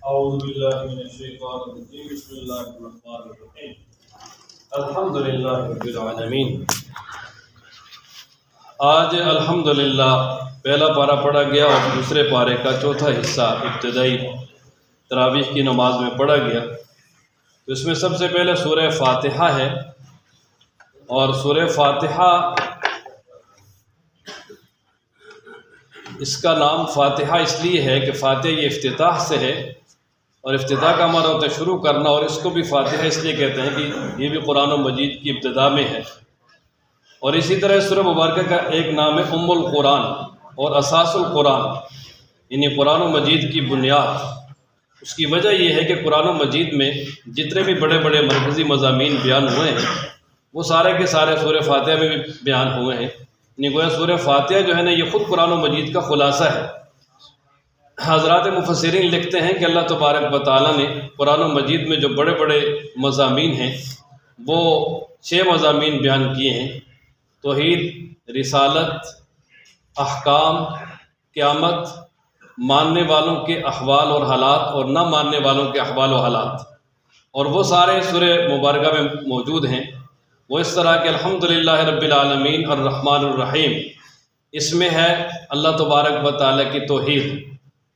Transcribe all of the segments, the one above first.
اعوذ باللہ من الشیطان الرجیم بسم اللہ الرحمن الرحیم الحمدللہ رب العالمین۔ آج الحمدللہ پہلا پارہ پڑھا گیا اور دوسرے پارے کا چوتھا حصہ ابتدائی تراویح کی نماز میں پڑھا گیا۔ تو اس میں سب سے پہلے سورہ فاتحہ ہے، اور سورہ فاتحہ اس کا نام فاتحہ اس لیے ہے کہ فاتح یہ افتتاح سے ہے، اور افتتاح کا معنی ہوتا ہے شروع کرنا، اور اس کو بھی فاتحہ اس لیے کہتے ہیں کہ یہ بھی قرآن مجید کی ابتدا میں ہے۔ اور اسی طرح سورہ مبارکہ کا ایک نام ہے ام القرآن اور اساس القرآن، یعنی قرآن مجید کی بنیاد۔ اس کی وجہ یہ ہے کہ قرآن مجید میں جتنے بھی بڑے بڑے مرکزی مضامین بیان ہوئے ہیں وہ سارے کے سارے سورہ فاتحہ میں بھی بیان ہوئے ہیں، یعنی گویا سورہ فاتحہ جو ہے نا یہ خود قرآن مجید کا خلاصہ ہے۔ حضرات مفسرین لکھتے ہیں کہ اللہ تبارک و تعالیٰ نے قرآن مجید میں جو بڑے بڑے مضامین ہیں وہ 6 مضامین بیان کیے ہیں: توحید، رسالت، احکام، قیامت، ماننے والوں کے احوال اور حالات اور نہ ماننے والوں کے احوال و حالات، اور وہ سارے سورہ مبارکہ میں موجود ہیں۔ وہ اس طرح کہ الحمدللہ رب العالمین الرحمن الرحیم، اس میں ہے اللہ تبارک و تعالیٰ کی توحید۔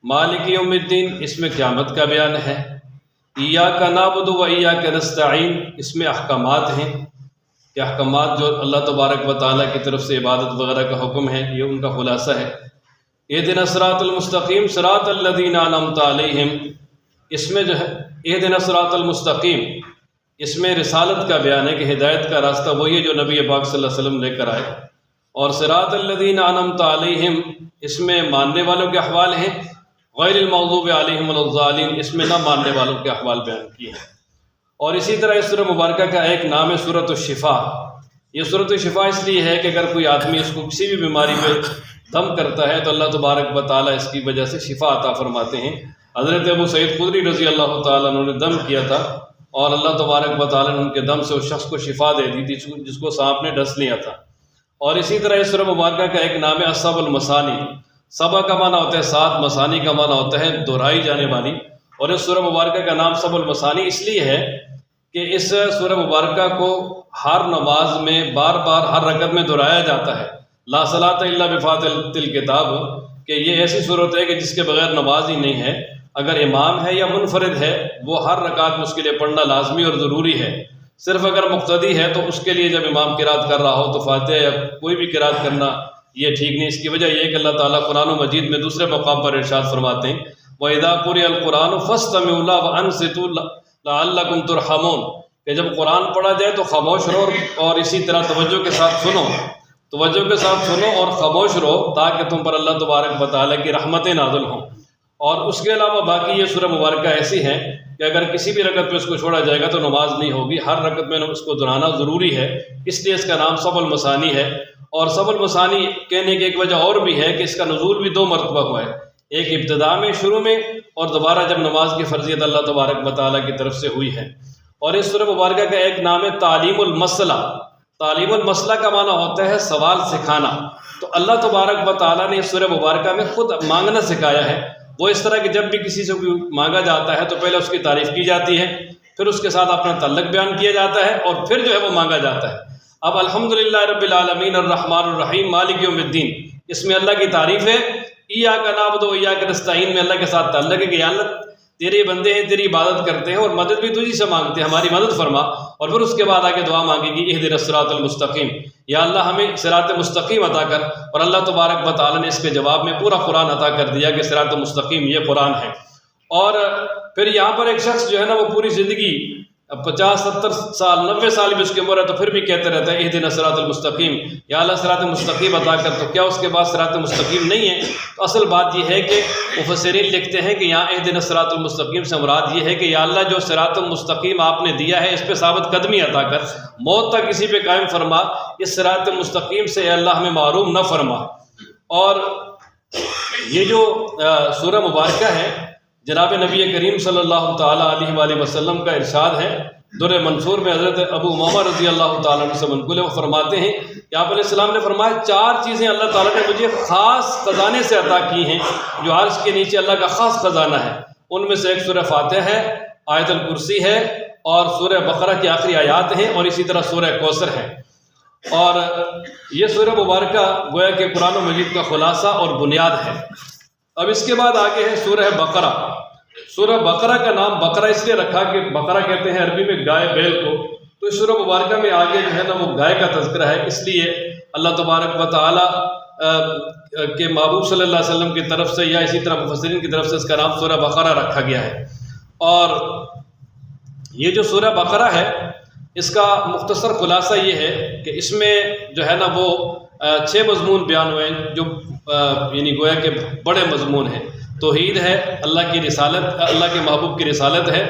مالک یوم الدین، اس میں قیامت کا بیان ہے۔ ایاک نعبد و ایاک نستعین، اس میں احکامات ہیں کہ احکامات جو اللہ تبارک و تعالیٰ کی طرف سے عبادت وغیرہ کا حکم ہے یہ ان کا خلاصہ ہے۔ اہدنا الصراط المستقیم صراط الذین انعمت علیہم، اس میں جو ہے اہدنا الصراط المستقیم، اس میں رسالت کا بیان ہے کہ ہدایت کا راستہ وہی ہے جو نبی پاک صلی اللہ علیہ وسلم لے کر آئے۔ اور صراط الذین انعمت علیہم، اس میں ماننے والوں کے احوال ہیں۔ غیر المغضوب علیہم ولا الضالین، اس میں نہ ماننے والوں کے احوال بیان کیے ہیں۔ اور اسی طرح اس سورہ مبارکہ کا ایک نام ہے سورۃ الشفا۔ یہ سورۃ الشفا اس لیے ہے کہ اگر کوئی آدمی اس کو کسی بھی بیماری میں دم کرتا ہے تو اللہ تبارک و تعالیٰ اس کی وجہ سے شفا عطا فرماتے ہیں۔ حضرت ابو سعید خدری رضی اللہ تعالیٰ عنہ نے دم کیا تھا، اور اللہ تبارک و تعالیٰ نے ان کے دم سے اس شخص کو شفا دے دی تھی جس کو سانپ نے ڈس لیا تھا۔ اور اسی طرح اس سورہ مبارکہ کا ایک نام ہے السبع المثانی۔ سبع کا معنی ہوتا ہے 7، مثانی کا معنی ہوتا ہے دہرائی جانے والی، اور اس سورہ مبارکہ کا نام سبع المثانی اس لیے ہے کہ اس سورہ مبارکہ کو ہر نماز میں بار بار ہر رکعت میں دہرایا جاتا ہے۔ لا صلاۃ الا بفاتحۃ الکتاب، کہ یہ ایسی صورت ہے کہ جس کے بغیر نماز ہی نہیں ہے۔ اگر امام ہے یا منفرد ہے وہ ہر رکعت میں اس کے لیے پڑھنا لازمی اور ضروری ہے۔ صرف اگر مقتدی ہے تو اس کے لیے جب امام قرات کر رہا ہو تو فاتحہ یا کوئی بھی قرات کرنا یہ ٹھیک نہیں۔ اس کی وجہ یہ ہے کہ اللہ تعالیٰ قرآن مجید میں دوسرے مقام پر ارشاد فرماتے ہیں وَإِذَا قُرِئَ الْقُرْآنُ فَاسْتَمِعُوا لَهُ وَأَنصِتُوا لَعَلَّكُمْ تُرْحَمُونَ، کہ جب قرآن پڑھا جائے تو خاموش رہو اور اسی طرح توجہ کے ساتھ سنو، توجہ کے ساتھ سنو اور خاموش رہو تاکہ تم پر اللہ تبارک و تعالیٰ کی رحمتیں نازل ہوں۔ اور اس کے علاوہ باقی یہ سورہ مبارکہ ایسی ہے کہ اگر کسی بھی رکعت میں اس کو چھوڑا جائے گا تو نماز نہیں ہوگی، ہر رکعت میں اس کو دہرانا ضروری ہے، اس لیے اس کا نام سبع المثانی ہے۔ اور سبع المثانی کہنے کی ایک وجہ اور بھی ہے کہ اس کا نزول بھی 2 مرتبہ ہوا ہے، ایک ابتدا میں شروع میں، اور دوبارہ جب نماز کی فرضیت اللہ تبارک و تعالیٰ کی طرف سے ہوئی ہے۔ اور اس سورہ مبارکہ کا ایک نام ہے تعلیم المسئلہ۔ تعلیم المسئلہ کا معنی ہوتا ہے سوال سکھانا۔ تو اللہ تبارک و تعالیٰ نے اس سورہ مبارکہ میں خود مانگنا سکھایا ہے۔ وہ اس طرح کہ جب بھی کسی سے کوئی مانگا جاتا ہے تو پہلے اس کی تعریف کی جاتی ہے، پھر اس کے ساتھ اپنا تعلق بیان کیا جاتا ہے، اور پھر جو ہے وہ مانگا جاتا ہے۔ اب الحمدللہ رب العالمین الرحمن الرحیم مالک یوم الدین، اس میں اللہ کی تعریف ہے۔ ایاک نعبد و ایاک نستعین میں اللہ کے ساتھ تعلق ہے کہ یا اللہ تیرے بندے ہیں، تیری عبادت کرتے ہیں اور مدد بھی تجھی سے مانگتے ہیں، ہماری مدد فرما۔ اور پھر اس کے بعد آگے دعا مانگے گی اہدنا الصراط المستقیم، یا اللہ ہمیں صراط مستقیم عطا کر۔ اور اللہ تبارک و تعالیٰ نے اس کے جواب میں پورا قرآن عطا کر دیا کہ صراط مستقیم یہ قرآن ہے۔ اور پھر یہاں پر ایک شخص جو ہے نا وہ پوری زندگی 50 70 سال 90 سال بھی اس کی عمر ہے تو پھر بھی کہتے رہتا ہے اہدنا الصراط المستقیم، یا اللہ صراط مستقیم عطا کر۔ تو کیا اس کے بعد صراط مستقیم نہیں ہے؟ تو اصل بات یہ ہے کہ مفسرین لکھتے ہیں کہ یہاں اہدنا الصراط المستقیم سے مراد یہ ہے کہ یا اللہ جو صراط مستقیم آپ نے دیا ہے اس پہ ثابت قدمی عطا کر، موت تک کسی پہ قائم فرما، اس صراط مستقیم سے یا اللہ ہمیں محروم نہ فرما۔ اور یہ جو سورہ مبارکہ ہے جناب نبی کریم صلی اللہ تعالیٰ علیہ وآلہ وسلم کا ارشاد ہے، در منصور میں حضرت ابو امامہ رضی اللہ تعالیٰ عنہ سے منقول ہے، وہ فرماتے ہیں کہ آپ علیہ السلام نے فرمایا 4 چیزیں اللہ تعالیٰ نے مجھے خاص خزانے سے عطا کی ہیں، جو عرش کے نیچے اللہ کا خاص خزانہ ہے۔ ان میں سے ایک سورہ فاتحہ ہے، آیت الکرسی ہے، اور سورہ بقرہ کی آخری آیات ہیں، اور اسی طرح سورہ کوثر ہے۔ اور یہ سورہ مبارکہ گویا کہ قرآن مجید کا خلاصہ اور بنیاد ہے۔ اب اس کے بعد آگے ہے سورہ بقرہ۔ سورہ بقرہ کا نام بقرہ اس لیے رکھا کہ بقرہ کہتے ہیں عربی میں گائے بیل کو، تو اس سورہ مبارکہ میں آگے جو ہے نا وہ گائے کا تذکرہ ہے، اس لیے اللہ تبارک و تعالی کے محبوب صلی اللہ علیہ وسلم کی طرف سے یا اسی طرح مفسرین کی طرف سے اس کا نام سورہ بقرہ رکھا گیا ہے۔ اور یہ جو سورہ بقرہ ہے اس کا مختصر خلاصہ یہ ہے کہ اس میں جو ہے نا وہ 6 مضمون بیان ہوئے ہیں، جو یعنی گویا کہ بڑے مضمون ہیں۔ توحید ہے، اللہ کی رسالت، اللہ کے محبوب کی رسالت ہے،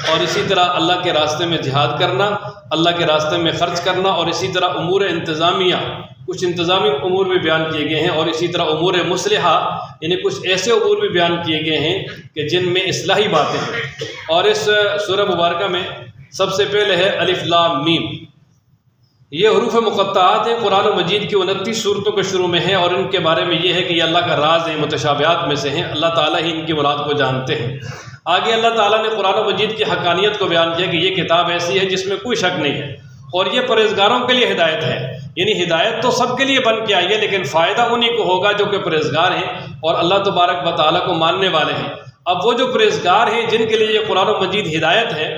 اور اسی طرح اللہ کے راستے میں جہاد کرنا، اللہ کے راستے میں خرچ کرنا، اور اسی طرح امور انتظامیہ، کچھ انتظامی امور بھی بیان کیے گئے ہیں، اور اسی طرح امور مصلحہ یعنی کچھ ایسے امور بھی بیان کیے گئے ہیں کہ جن میں اصلاحی باتیں ہیں۔ اور اس سورہ مبارکہ میں سب سے پہلے ہے الف لام میم۔ یہ حروف مقطعات ہیں، قرآن مجید کی 29 صورتوں کے شروع میں ہیں، اور ان کے بارے میں یہ ہے کہ یہ اللہ کا راز ہے، متشابہات میں سے ہیں، اللہ تعالیٰ ہی ان کی مراد کو جانتے ہیں۔ آگے اللہ تعالیٰ نے قرآن مجید کی حقانیت کو بیان کیا کہ یہ کتاب ایسی ہے جس میں کوئی شک نہیں ہے، اور یہ پرہیزگاروں کے لیے ہدایت ہے۔ یعنی ہدایت تو سب کے لیے بن کے آئی ہے، لیکن فائدہ انہی کو ہوگا جو کہ پرہیزگار ہیں اور اللہ تبارک و تعالیٰ کو ماننے والے ہیں۔ اب وہ جو پرہیزگار ہیں جن کے لیے یہ قرآن مجید ہدایت ہے،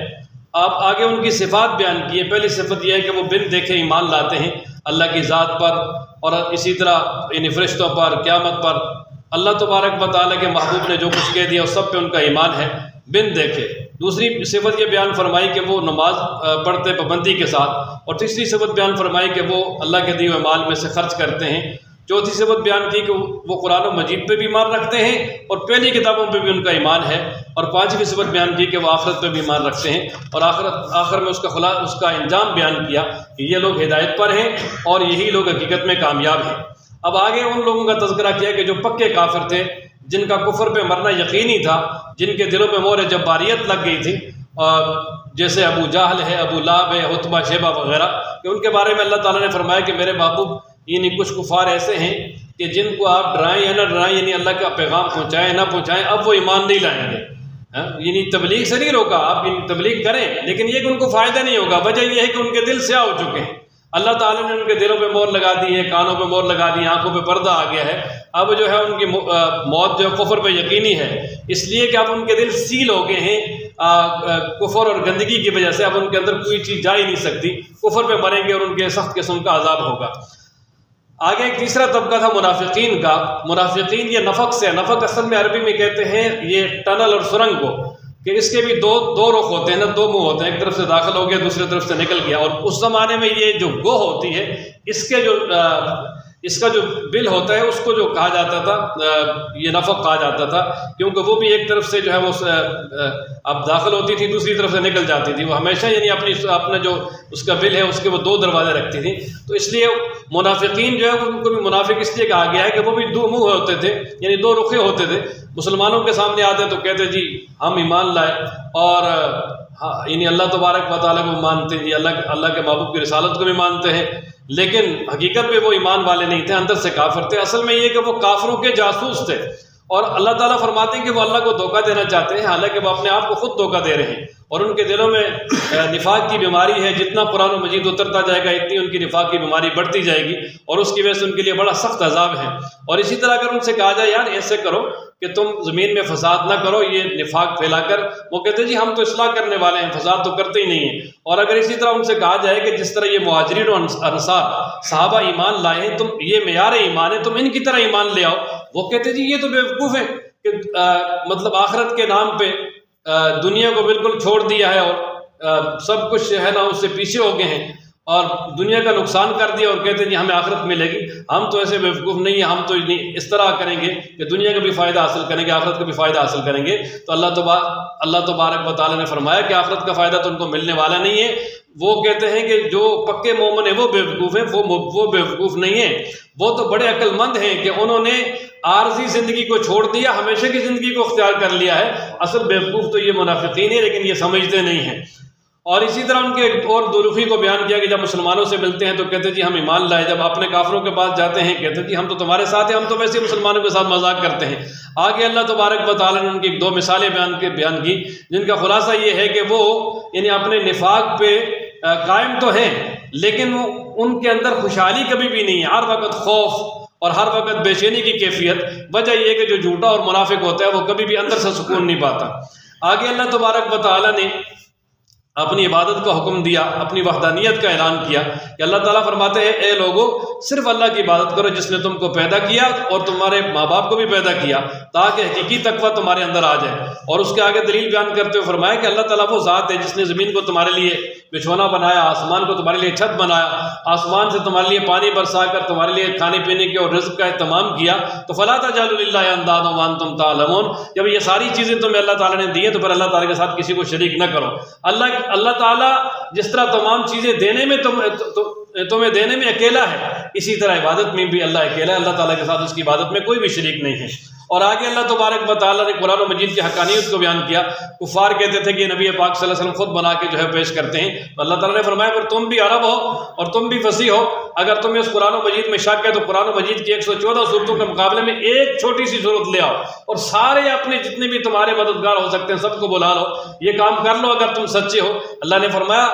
آپ آگے ان کی صفات بیان کی ہے۔ پہلی صفت یہ ہے کہ وہ بن دیکھے ایمان لاتے ہیں اللہ کی ذات پر، اور اسی طرح یعنی فرشتوں پر، قیامت پر، اللہ تبارک و تعالیٰ کے محبوب نے جو کچھ کہہ دیا اس سب پہ ان کا ایمان ہے بن دیکھے۔ دوسری صفت یہ بیان فرمائی کہ وہ نماز پڑھتے پابندی کے ساتھ، اور تیسری صفت بیان فرمائی کہ وہ اللہ کے دیے ہوئے مال میں سے خرچ کرتے ہیں۔ چوتھی صفت بیان کی کہ وہ قرآن مجید پہ بھی ایمان رکھتے ہیں اور پہلی کتابوں پہ بھی ان کا ایمان ہے، اور پانچویں صفت بیان کی کہ وہ آخرت پہ بھی ایمان رکھتے ہیں، اور آخر میں اس کا انجام بیان کیا کہ یہ لوگ ہدایت پر ہیں اور یہی لوگ حقیقت میں کامیاب ہیں۔ اب آگے ان لوگوں کا تذکرہ کیا کہ جو پکے کافر تھے، جن کا کفر پہ مرنا یقینی تھا، جن کے دلوں پہ مہر جباریت لگ گئی تھی، جیسے ابو جہل ہے، ابو لہب ہے، عتبہ شیبہ وغیرہ، کہ ان کے بارے میں اللہ تعالیٰ نے فرمایا کہ میرے محبوب یعنی کچھ کفار ایسے ہیں کہ جن کو آپ ڈرائیں یا نہ ڈرائیں، یعنی اللہ کا پیغام پہنچائیں نہ پہنچائیں، اب وہ ایمان نہیں لائیں گے۔ یعنی تبلیغ سے نہیں روکا، آپ تبلیغ کریں، لیکن یہ کہ ان کو فائدہ نہیں ہوگا۔ وجہ یہ ہے کہ ان کے دل سیاہ ہو چکے ہیں، اللہ تعالیٰ نے ان کے دلوں پہ مہر لگا دی ہے، کانوں پہ مہر لگا دی ہے، آنکھوں پہ پردہ آ گیا ہے۔ اب جو ہے ان کی موت جو ہے کفر پہ یقینی ہے، اس لیے کہ اب ان کے دل سیل ہو گئے ہیں کفر اور گندگی کی وجہ سے۔ اب ان کے اندر کوئی چیز جا ہی نہیں سکتی، کفر پہ مریں گے اور ان کے سخت قسم کا عذاب ہوگا۔ آگے ایک تیسرا طبقہ تھا منافقین کا۔ منافقین یہ نفق سے، نفق اصل میں عربی میں کہتے ہیں یہ ٹنل اور سرنگ کو، کہ اس کے بھی دو رخ ہوتے ہیں نا، 2 منہ ہوتے ہیں، ایک طرف سے داخل ہو گیا دوسری طرف سے نکل گیا۔ اور اس زمانے میں یہ جو گوہ ہوتی ہے، اس کا جو بل ہوتا ہے اس کو جو کہا جاتا تھا یہ نفق کہا جاتا تھا، کیونکہ وہ بھی ایک طرف سے جو ہے وہ اب داخل ہوتی تھی دوسری طرف سے نکل جاتی تھی، وہ ہمیشہ یعنی اپنا جو اس کا بل ہے اس کے وہ 2 دروازے رکھتی تھی۔ تو اس لیے منافقین جو ہے ان کو بھی منافق اس لیے کہا گیا ہے کہ وہ بھی 2 منہ ہوتے تھے، یعنی 2 رخے ہوتے تھے۔ مسلمانوں کے سامنے آتے تو کہتے جی ہم ایمان لائے اور یعنی اللہ تبارک و تعالیٰ کو مانتے ہیں، اللہ کے محبوب کی رسالت کو بھی مانتے ہیں، لیکن حقیقت میں وہ ایمان والے نہیں تھے، اندر سے کافر تھے۔ اصل میں یہ کہ وہ کافروں کے جاسوس تھے، اور اللہ تعالیٰ فرماتے ہیں کہ وہ اللہ کو دھوکہ دینا چاہتے ہیں، حالانکہ وہ اپنے آپ کو خود دھوکہ دے رہے ہیں، اور ان کے دلوں میں نفاق کی بیماری ہے۔ جتنا قرآن مجید اترتا جائے گا اتنی ان کی نفاق کی بیماری بڑھتی جائے گی، اور اس کی وجہ سے ان کے لیے بڑا سخت عذاب ہے۔ اور اسی طرح اگر ان سے کہا جائے یار ایسے کرو کہ تم زمین میں فساد نہ کرو، یہ نفاق پھیلا کر، وہ کہتے ہیں جی ہم تو اصلاح کرنے والے ہیں، فساد تو کرتے ہی نہیں ہیں۔ اور اگر اسی طرح ان سے کہا جائے کہ جس طرح یہ مہاجرین و انصار صحابہ ایمان لائے ہیں، تم یہ معیار ایمان ہے، تم ان کی طرح ایمان لے آؤ، وہ کہتے جی یہ تو بیوقوف ہے کہ مطلب آخرت کے نام پہ دنیا کو بالکل چھوڑ دیا ہے اور سب کچھ ہے نا اس سے پیچھے ہو گئے ہیں، اور دنیا کا نقصان کر دیا، اور کہتے ہیں جی ہمیں آخرت ملے گی۔ ہم تو ایسے بیوقوف نہیں ہیں، ہم تو اس طرح کریں گے کہ دنیا کا بھی فائدہ حاصل کریں گے، آخرت کا بھی فائدہ حاصل کریں گے۔ تو اللہ تبارک و تعالیٰ نے فرمایا کہ آخرت کا فائدہ تو ان کو ملنے والا نہیں ہے۔ وہ کہتے ہیں کہ جو پکے مومن ہیں وہ بیوقوف ہیں، وہ بیوقوف نہیں ہیں، وہ تو بڑے عقل مند ہیں کہ انہوں نے عارضی زندگی کو چھوڑ دیا، ہمیشہ کی زندگی کو اختیار کر لیا ہے۔ اصل بیوقوف تو یہ منافقین ہیں، لیکن یہ سمجھتے نہیں ہیں۔ اور اسی طرح ان کے ایک اور دوروخی کو بیان کیا کہ جب مسلمانوں سے ملتے ہیں تو کہتے جی ہم ایمان لائے، جب اپنے کافروں کے پاس جاتے ہیں کہتے جی ہم تو تمہارے ساتھ ہیں، ہم تو ویسے مسلمانوں کے ساتھ مذاق کرتے ہیں۔ آگے اللہ تبارک و تعالیٰ نے ان کی 2 مثالیں بیان کی جن کا خلاصہ یہ ہے کہ وہ یعنی اپنے نفاق پہ قائم تو ہیں لیکن ان کے اندر خوشحالی کبھی بھی نہیں ہے، ہر وقت خوف اور ہر وقت بے چینی کی کیفیت۔ وجہ یہ کہ جو جھوٹا اور منافق ہوتا ہے وہ کبھی بھی اندر سے سکون نہیں پاتا۔ آگے اللہ تبارک و تعالیٰ نے اپنی عبادت کا حکم دیا، اپنی وحدانیت کا اعلان کیا کہ اللہ تعالیٰ فرماتے ہیں اے لوگو صرف اللہ کی عبادت کرو جس نے تم کو پیدا کیا اور تمہارے ماں باپ کو بھی پیدا کیا تاکہ حقیقی تقویٰ تمہارے اندر آ جائے۔ اور اس کے آگے دلیل بیان کرتے ہوئے فرمایا کہ اللہ تعالیٰ وہ ذات ہے جس نے زمین کو تمہارے لیے بچھونا بنایا، آسمان کو تمہارے لیے چھت بنایا، آسمان سے تمہارے لیے پانی برسا کر تمہارے لیے کھانے پینے کے اور رزق کا اہتمام کیا۔ تو فلا تجعلوا للہ اندادا وانتم تعلمون، جب یہ ساری چیزیں تمہیں اللہ تعالیٰ نے دی ہیں تو پھر اللہ تعالیٰ کے ساتھ کسی کو شریک نہ کرو۔ اللہ تعالیٰ جس طرح تمام چیزیں دینے میں تمہیں دینے میں اکیلا ہے، اسی طرح عبادت میں بھی اللہ اکیلا ہے، اللہ تعالیٰ کے ساتھ اس کی عبادت میں کوئی بھی شریک نہیں ہے۔ اور آگے اللہ تبارک و تعالیٰ نے قرآن و مجید کی حقانیت کو بیان کیا۔ کفار کہتے تھے کہ نبی پاک صلی اللہ علیہ وسلم خود بنا کے پیش کرتے ہیں، تو اللہ تعالیٰ نے فرمایا پھر تم بھی عرب ہو اور تم بھی فصیح ہو، اگر تمہیں اس قرآن و مجید میں شک ہے تو قرآن و مجید کی 114 صورتوں کے مقابلے میں ایک چھوٹی سی صورت لے آؤ اور سارے اپنے جتنے بھی تمہارے مددگار ہو سکتے ہیں سب کو بلا لو، یہ کام کر لو اگر تم سچے ہو۔ اللہ نے فرمایا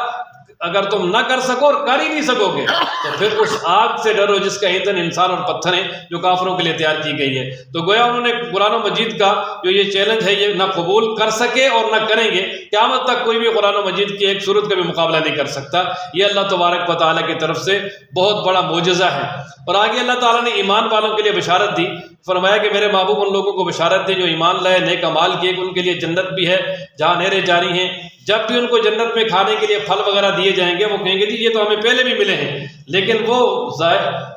اگر تم نہ کر سکو اور کر ہی نہیں سکو گے تو پھر اس آگ سے ڈرو جس کا ایندھن انسان اور پتھر ہیں جو کافروں کے لیے تیار کی گئی ہے۔ تو گویا انہوں نے قرآن و مجید کا جو یہ چیلنج ہے یہ نہ قبول کر سکے اور نہ کریں گے، قیامت تک کوئی بھی قرآن و مجید کی ایک صورت کا بھی مقابلہ نہیں کر سکتا۔ یہ اللہ تبارک و تعالیٰ کی طرف سے بہت بڑا معجزہ ہے۔ اور آگے اللہ تعالیٰ نے ایمان والوں کے لیے بشارت دی، فرمایا کہ میرے محبوب ان لوگوں کو بشارت دی جو ایمان لائے، نیک اعمال کیے کہ ان کے لیے جنت بھی ہے جہاں نہریں جاری ہیں۔ جب بھی ان کو جنت میں کھانے کے لیے پھل وغیرہ دیے جائیں گے وہ کہیں گے جی یہ تو ہمیں پہلے بھی ملے ہیں، لیکن وہ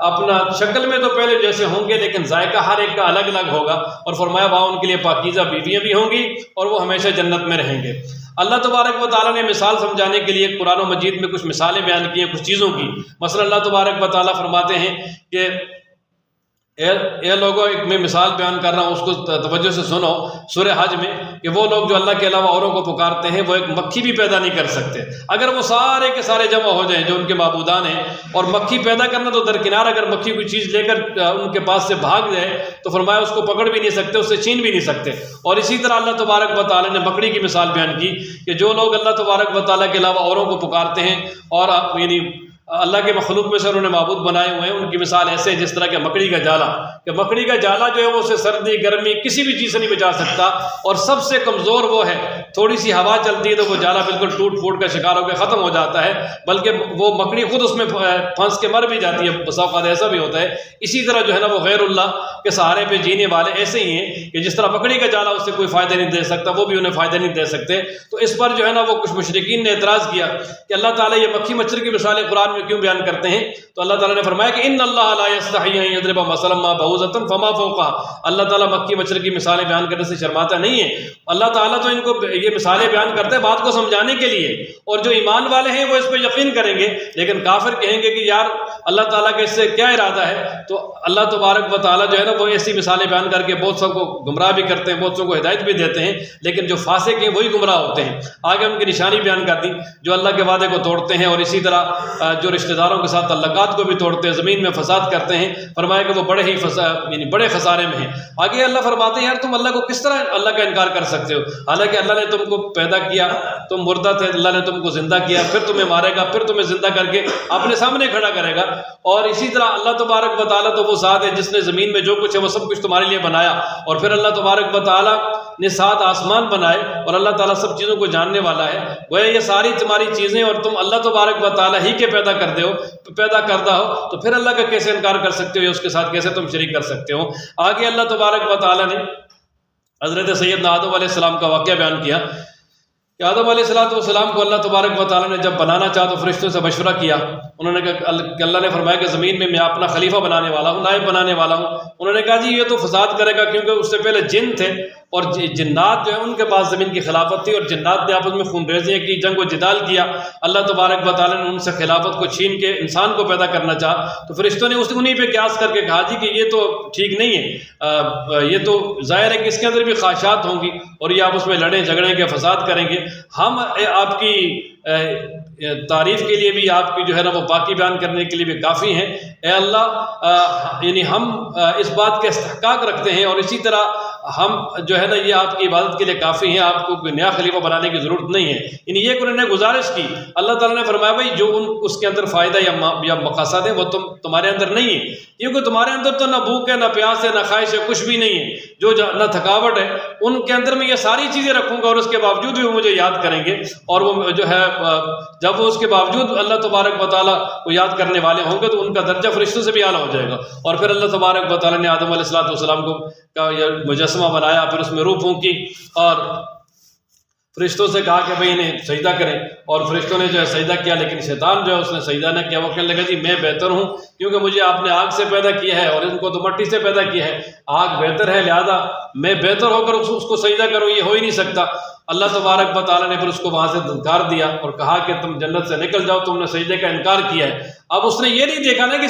اپنا شکل میں تو پہلے جیسے ہوں گے لیکن ذائقہ ہر ایک کا الگ الگ ہوگا۔ اور فرمایا وہاں ان کے لیے پاکیزہ بیویاں بھی ہوں گی اور وہ ہمیشہ جنت میں رہیں گے۔ اللہ تبارک و تعالیٰ نے مثال سمجھانے کے لیے قرآن و مجید میں کچھ مثالیں بیان کی ہیں کچھ چیزوں کی۔ مثلا اللہ تبارک و تعالیٰ فرماتے ہیں کہ اے لوگوں ایک میں مثال بیان کر رہا ہوں، اس کو توجہ سے سنو۔ سورہ حج میں کہ وہ لوگ جو اللہ کے علاوہ اوروں کو پکارتے ہیں وہ ایک مکھی بھی پیدا نہیں کر سکتے، اگر وہ سارے کے سارے جمع ہو جائیں جو ان کے معبودان ہیں۔ اور مکھی پیدا کرنا تو درکنار، اگر مکھی کوئی چیز لے کر ان کے پاس سے بھاگ جائے تو فرمایا اس کو پکڑ بھی نہیں سکتے، اس سے چھین بھی نہیں سکتے۔ اور اسی طرح اللہ تبارک و تعالیٰ نے مکڑی کی مثال بیان کی کہ جو لوگ اللہ تبارک و تعالیٰ کے علاوہ اوروں کو پکارتے ہیں اور یعنی اللہ کے مخلوق میں سے انہوں نے معبود بنائے ہوئے ہیں، ان کی مثال ایسے ہے جس طرح کہ مکڑی کا جالا، کہ مکڑی کا جالا جو ہے وہ اسے سردی گرمی کسی بھی چیز سے نہیں بچا سکتا، اور سب سے کمزور وہ ہے، تھوڑی سی ہوا چلتی ہے تو وہ جالا بالکل ٹوٹ پھوٹ کا شکار ہو کے ختم ہو جاتا ہے، بلکہ وہ مکڑی خود اس میں پھنس کے مر بھی جاتی ہے، بسا اوقات ایسا بھی ہوتا ہے۔ اسی طرح جو ہے نا وہ غیر اللہ کے سہارے پہ جینے والے ایسے ہی ہیں کہ جس طرح مکڑی کا جالا اس سے کوئی فائدہ نہیں دے سکتا، وہ بھی انہیں فائدہ نہیں دے سکتے۔ تو اس پر جو ہے نا وہ کچھ مشرکین نے اعتراض کیا کہ اللہ تعالیٰ یہ مکھی مچھر کی مثالیں قرآن میں کیوں بیان کرتے ہیں؟ تو اللہ تعالیٰ نے فرمایا کہ ان اللہ لا یستحیی ان یضرب مثلا ما بعوضۃ فما فوقها، اللہ تعالیٰ مکھی مچھر کی مثالیں بیان کرنے سے شرماتا نہیں ہے۔ اللہ تعالیٰ تو ان کو یہ مثالیں بیان کرتے ہیں بات کو سمجھانے کے لیے، اور جو ایمان والے ہیں وہ اس پہ یقین کریں گے، لیکن کافر کہیں گے کہ یار اللہ تعالیٰ کا اس سے کیا ارادہ ہے۔ تو اللہ تبارک و تعالیٰ جو ہے نا وہ ایسی مثالیں بیان کر کے بہت سو کو گمراہ بھی کرتے ہیں، بہت سو کو ہدایت بھی دیتے ہیں، لیکن جو فاسق ہیں وہی گمراہ ہوتے ہیں۔ آگے ان کی نشانی بیان کر دی جو اللہ کے وعدے کو توڑتے ہیں اور اسی طرح جو رشتہ داروں کے ساتھ تعلقات کو بھی توڑتے ہیں، زمین میں فساد کرتے ہیں، فرمایا کہ وہ بڑے ہی یعنی بڑے خسارے میں ہیں۔ آگے اللہ فرماتے ہیں یار تم اللہ کو کس طرح اللہ کا انکار کر سکتے ہو، حالانکہ اللہ نے تم کو پیدا کیا، تم مردہ تھے، اللہ نے تم کو زندہ کیا، پھر تمہیں مارے گا، پھر تمہیں زندہ کر کے اپنے سامنے کھڑا کرے گا۔ اور اسی طرح اللہ تبارک و تعالیٰ تو وہ ذات ہے جس نے زمین میں جو کچھ ہے وہ سب کچھ تمہارے لیے بنایا، اور پھر اللہ تبارک و تعالیٰ نے 7 آسمان بنائے، اور اللہ تعالیٰ سب چیزوں کو جاننے والا ہے۔ گویا یہ ساری تمہاری چیزیں اور تم اللہ تبارک و تعالیٰ ہی کے پیدا کردہ ہو، تو پھر اللہ کا کیسے انکار کر سکتے ہو، یا اس کے ساتھ کیسے تم شریک کر سکتے ہو۔ آگے اللہ تبارک و تعالیٰ نے حضرت سیدنا آدم علیہ السلام کا واقعہ بیان کیا کہ آدم علیہ السلام کو اللہ تبارک و تعالیٰ نے جب بنانا چاہا تو فرشتوں سے مشورہ کیا، انہوں نے کہا کہ اللہ نے فرمایا کہ زمین میں اپنا خلیفہ بنانے والا ہوں، نائب بنانے والا ہوں۔ انہوں نے کہا جی یہ تو فساد کرے گا، کیونکہ اس سے پہلے جن تھے اور جنات جو ہے ان کے پاس زمین کی خلافت تھی، اور جنات نے آپس میں خون ریزیاں کی، جنگ و جدال کیا۔ اللہ تبارک و تعالیٰ نے ان سے خلافت کو چھین کے انسان کو پیدا کرنا چاہا، تو فرشتوں نے انہیں پہ قیاس کر کے کہا جی کہ یہ تو ٹھیک نہیں ہے، یہ تو ظاہر ہے کہ اس کے اندر بھی خواہشات ہوں گی اور یہ آپس میں لڑیں جھگڑیں گے، فساد کریں گے۔ ہم آپ کی تعریف کے لیے بھی، آپ کی جو ہے نا وہ پاکی بیان کرنے کے لیے بھی کافی ہیں، اے اللہ یعنی ہم اس بات کا استحقاق رکھتے ہیں، اور اسی طرح ہم جو ہے نا یہ آپ کی عبادت کے لیے کافی ہیں، آپ کو کوئی نیا خلیفہ بنانے کی ضرورت نہیں ہے۔ یعنی یہ کہ انہوں نے گزارش کی، اللہ تعالیٰ نے فرمایا بھائی جو اس کے اندر فائدہ یا مقاصد ہے وہ تمہارے اندر نہیں ہے، کیونکہ تمہارے اندر تو نہ بھوک ہے، نہ پیاس ہے، نہ خواہش ہے، کچھ بھی نہیں ہے، نہ تھکاوٹ ہے۔ ان کے اندر میں یہ ساری چیزیں رکھوں گا اور اس کے باوجود بھی وہ مجھے یاد کریں گے، اور وہ جو ہے جب وہ اس کے باوجود اللہ تبارک و تعالیٰ کو یاد کرنے والے ہوں گے تو ان کا درجہ فرشتوں سے بھی اعلیٰ ہو جائے گا۔ اور پھر اللہ تبارک و تعالیٰ نے آدم علیہ السلام کو مجسمہ بنایا، پھر اس میں روح پھونکی اور فرشتوں سے کہا کہ بھئی انہیں سجدہ کریں، اور فرشتوں نے جو ہے سجدہ کیا، لیکن شیطان جو ہے اس نے سجدہ نہ کیا۔ وہ کہنے لگا جی میں بہتر ہوں کیونکہ مجھے آپ نے آگ سے پیدا کیا ہے اور ان کو تو مٹی سے پیدا کیا ہے، آگ بہتر ہے لہذا میں بہتر ہو کر اس کو سجدہ کروں، یہ ہو ہی نہیں سکتا۔ اللہ تبارک و تعالیٰ نے پھر اس کو وہاں سے دھنکار دیا اور کہا کہ تم جنت سے نکل جاؤ، تم نے سجدے کا انکار کیا ہے۔ اب اس نے یہ نہیں دیکھا نا کہ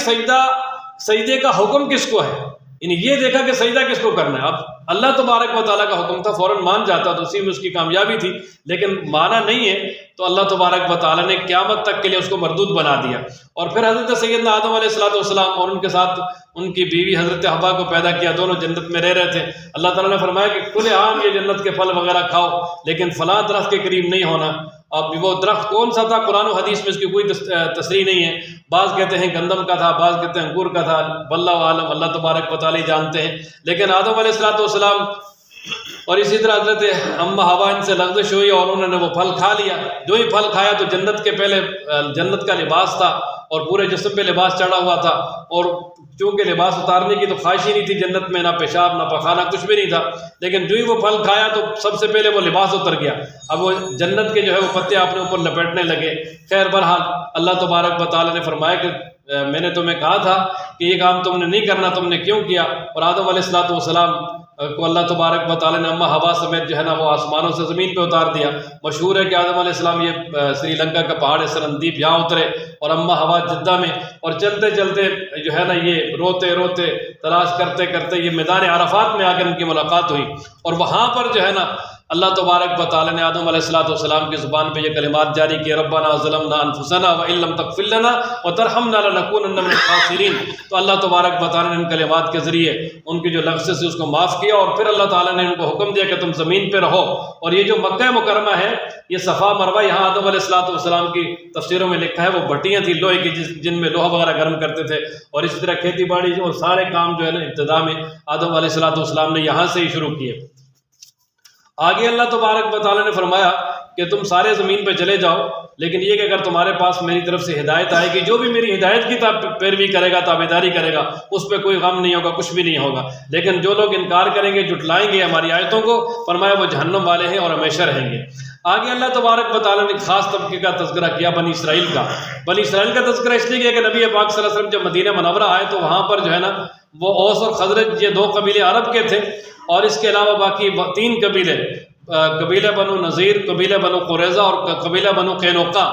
سجدے کا حکم کس کو ہے، یعنی یہ دیکھا کہ سجدہ کس کو کرنا ہے۔ اب اللہ تبارک و تعالیٰ کا حکم تھا، فوراً مان جاتا تو اسی میں اس کی کامیابی تھی، لیکن مانا نہیں ہے تو اللہ تبارک و تعالیٰ نے قیامت تک کے لیے اس کو مردود بنا دیا۔ اور پھر حضرت سیدنا آدم علیہ السلام اور ان کے ساتھ ان کی بیوی حضرت حوا کو پیدا کیا، دونوں جنت میں رہ رہے تھے۔ اللہ تعالیٰ نے فرمایا کہ کھلے عام یہ جنت کے پھل وغیرہ کھاؤ، لیکن فلاں درخت کے قریب نہیں ہونا۔ اب وہ درخت کون سا تھا قرآن و حدیث میں اس کی کوئی تصریح نہیں ہے، بعض کہتے ہیں گندم کا تھا، بعض کہتے ہیں انگور کا تھا، واللہ عالم، اللہ تبارک و تعالیٰ جانتے ہیں۔ لیکن آدم علیہ السلام اور اسی طرح حضرت اما حوا ان سے لغزش ہوئی اور انہوں نے وہ پھل کھا لیا۔ جو ہی پھل کھایا تو جنت کے پہلے جنت کا لباس تھا اور پورے جسم پہ لباس چڑھا ہوا تھا، اور چونکہ لباس اتارنے کی تو خواہش ہی نہیں تھی جنت میں، نہ پیشاب نہ پخانہ کچھ بھی نہیں تھا، لیکن جو ہی وہ پھل کھایا تو سب سے پہلے وہ لباس اتر گیا۔ اب وہ جنت کے جو ہے وہ پتے اپنے اوپر لپیٹنے لگے۔ خیر بہرحال اللہ تبارک و تعالیٰ نے فرمایا کہ میں نے تمہیں کہا تھا کہ یہ کام تم نے نہیں کرنا، تم نے کیوں کیا؟ اور آدم علیہ السلام کو اللہ تبارک و تعالیٰ نے اما حوا سمیت جو ہے نا وہ آسمانوں سے زمین پہ اتار دیا۔ مشہور ہے کہ آدم علیہ السلام یہ سری لنکا کا پہاڑ ہے سرندیپ، یہاں اترے، اور اما حوا جدہ میں، اور چلتے چلتے جو ہے نا یہ روتے روتے تلاش کرتے کرتے یہ میدان عرفات میں آ کر ان کی ملاقات ہوئی، اور وہاں پر جو ہے نا اللہ تبارک و تعالیٰ نے آدم علیہ السلام کی زبان پہ یہ کلمات جاری کیے، ربنا ظلمنا انفسنا وان لم تغفر لنا وترحمنا لنکونن من الخاسرین۔ تو اللہ تبارک و تعالیٰ نے ان کلمات کے ذریعے ان کی جو لغزش سے اس کو معاف کیا، اور پھر اللہ تعالیٰ نے ان کو حکم دیا کہ تم زمین پہ رہو۔ اور یہ جو مکہ مکرمہ ہے، یہ صفا مروہ، یہاں آدم علیہ السلام کی تفسیروں میں لکھا ہے وہ بھٹیاں تھیں لوہے کی جن میں لوہا وغیرہ گرم کرتے تھے، اور اسی طرح کھیتی باڑی اور سارے کام جو ہے نا ابتدا میں آدم علیہ السلام نے یہاں سے ہی شروع کیے۔ آگے اللہ تبارک و تعالیٰ نے فرمایا کہ تم سارے زمین پہ چلے جاؤ، لیکن یہ کہ اگر تمہارے پاس میری طرف سے ہدایت آئے گی، جو بھی میری ہدایت کی پیروی کرے گا، تابعداری کرے گا، اس پہ کوئی غم نہیں ہوگا، کچھ بھی نہیں ہوگا۔ لیکن جو لوگ انکار کریں گے، جھٹلائیں گے ہماری آیتوں کو، فرمایا وہ جہنم والے ہیں اور ہمیشہ رہیں گے۔ آگے اللہ تبارک و تعالیٰ نے خاص طبقے کا تذکرہ کیا، بنی اسرائیل کا۔ بنی اسرائیل کا تذکرہ اس لیے کیا کہ نبی پاک صلی اللہ علیہ وسلم جب مدینہ منورہ آئے تو وہاں پر جو ہے نا وہ اوس اور خزرج، یہ دو قبیلے عرب کے تھے، اور اس کے علاوہ باقی 3 قبیلے، قبیلہ بنو نذیر، قبیلہ بنو قریظہ اور قبیلہ بنو قینوقا،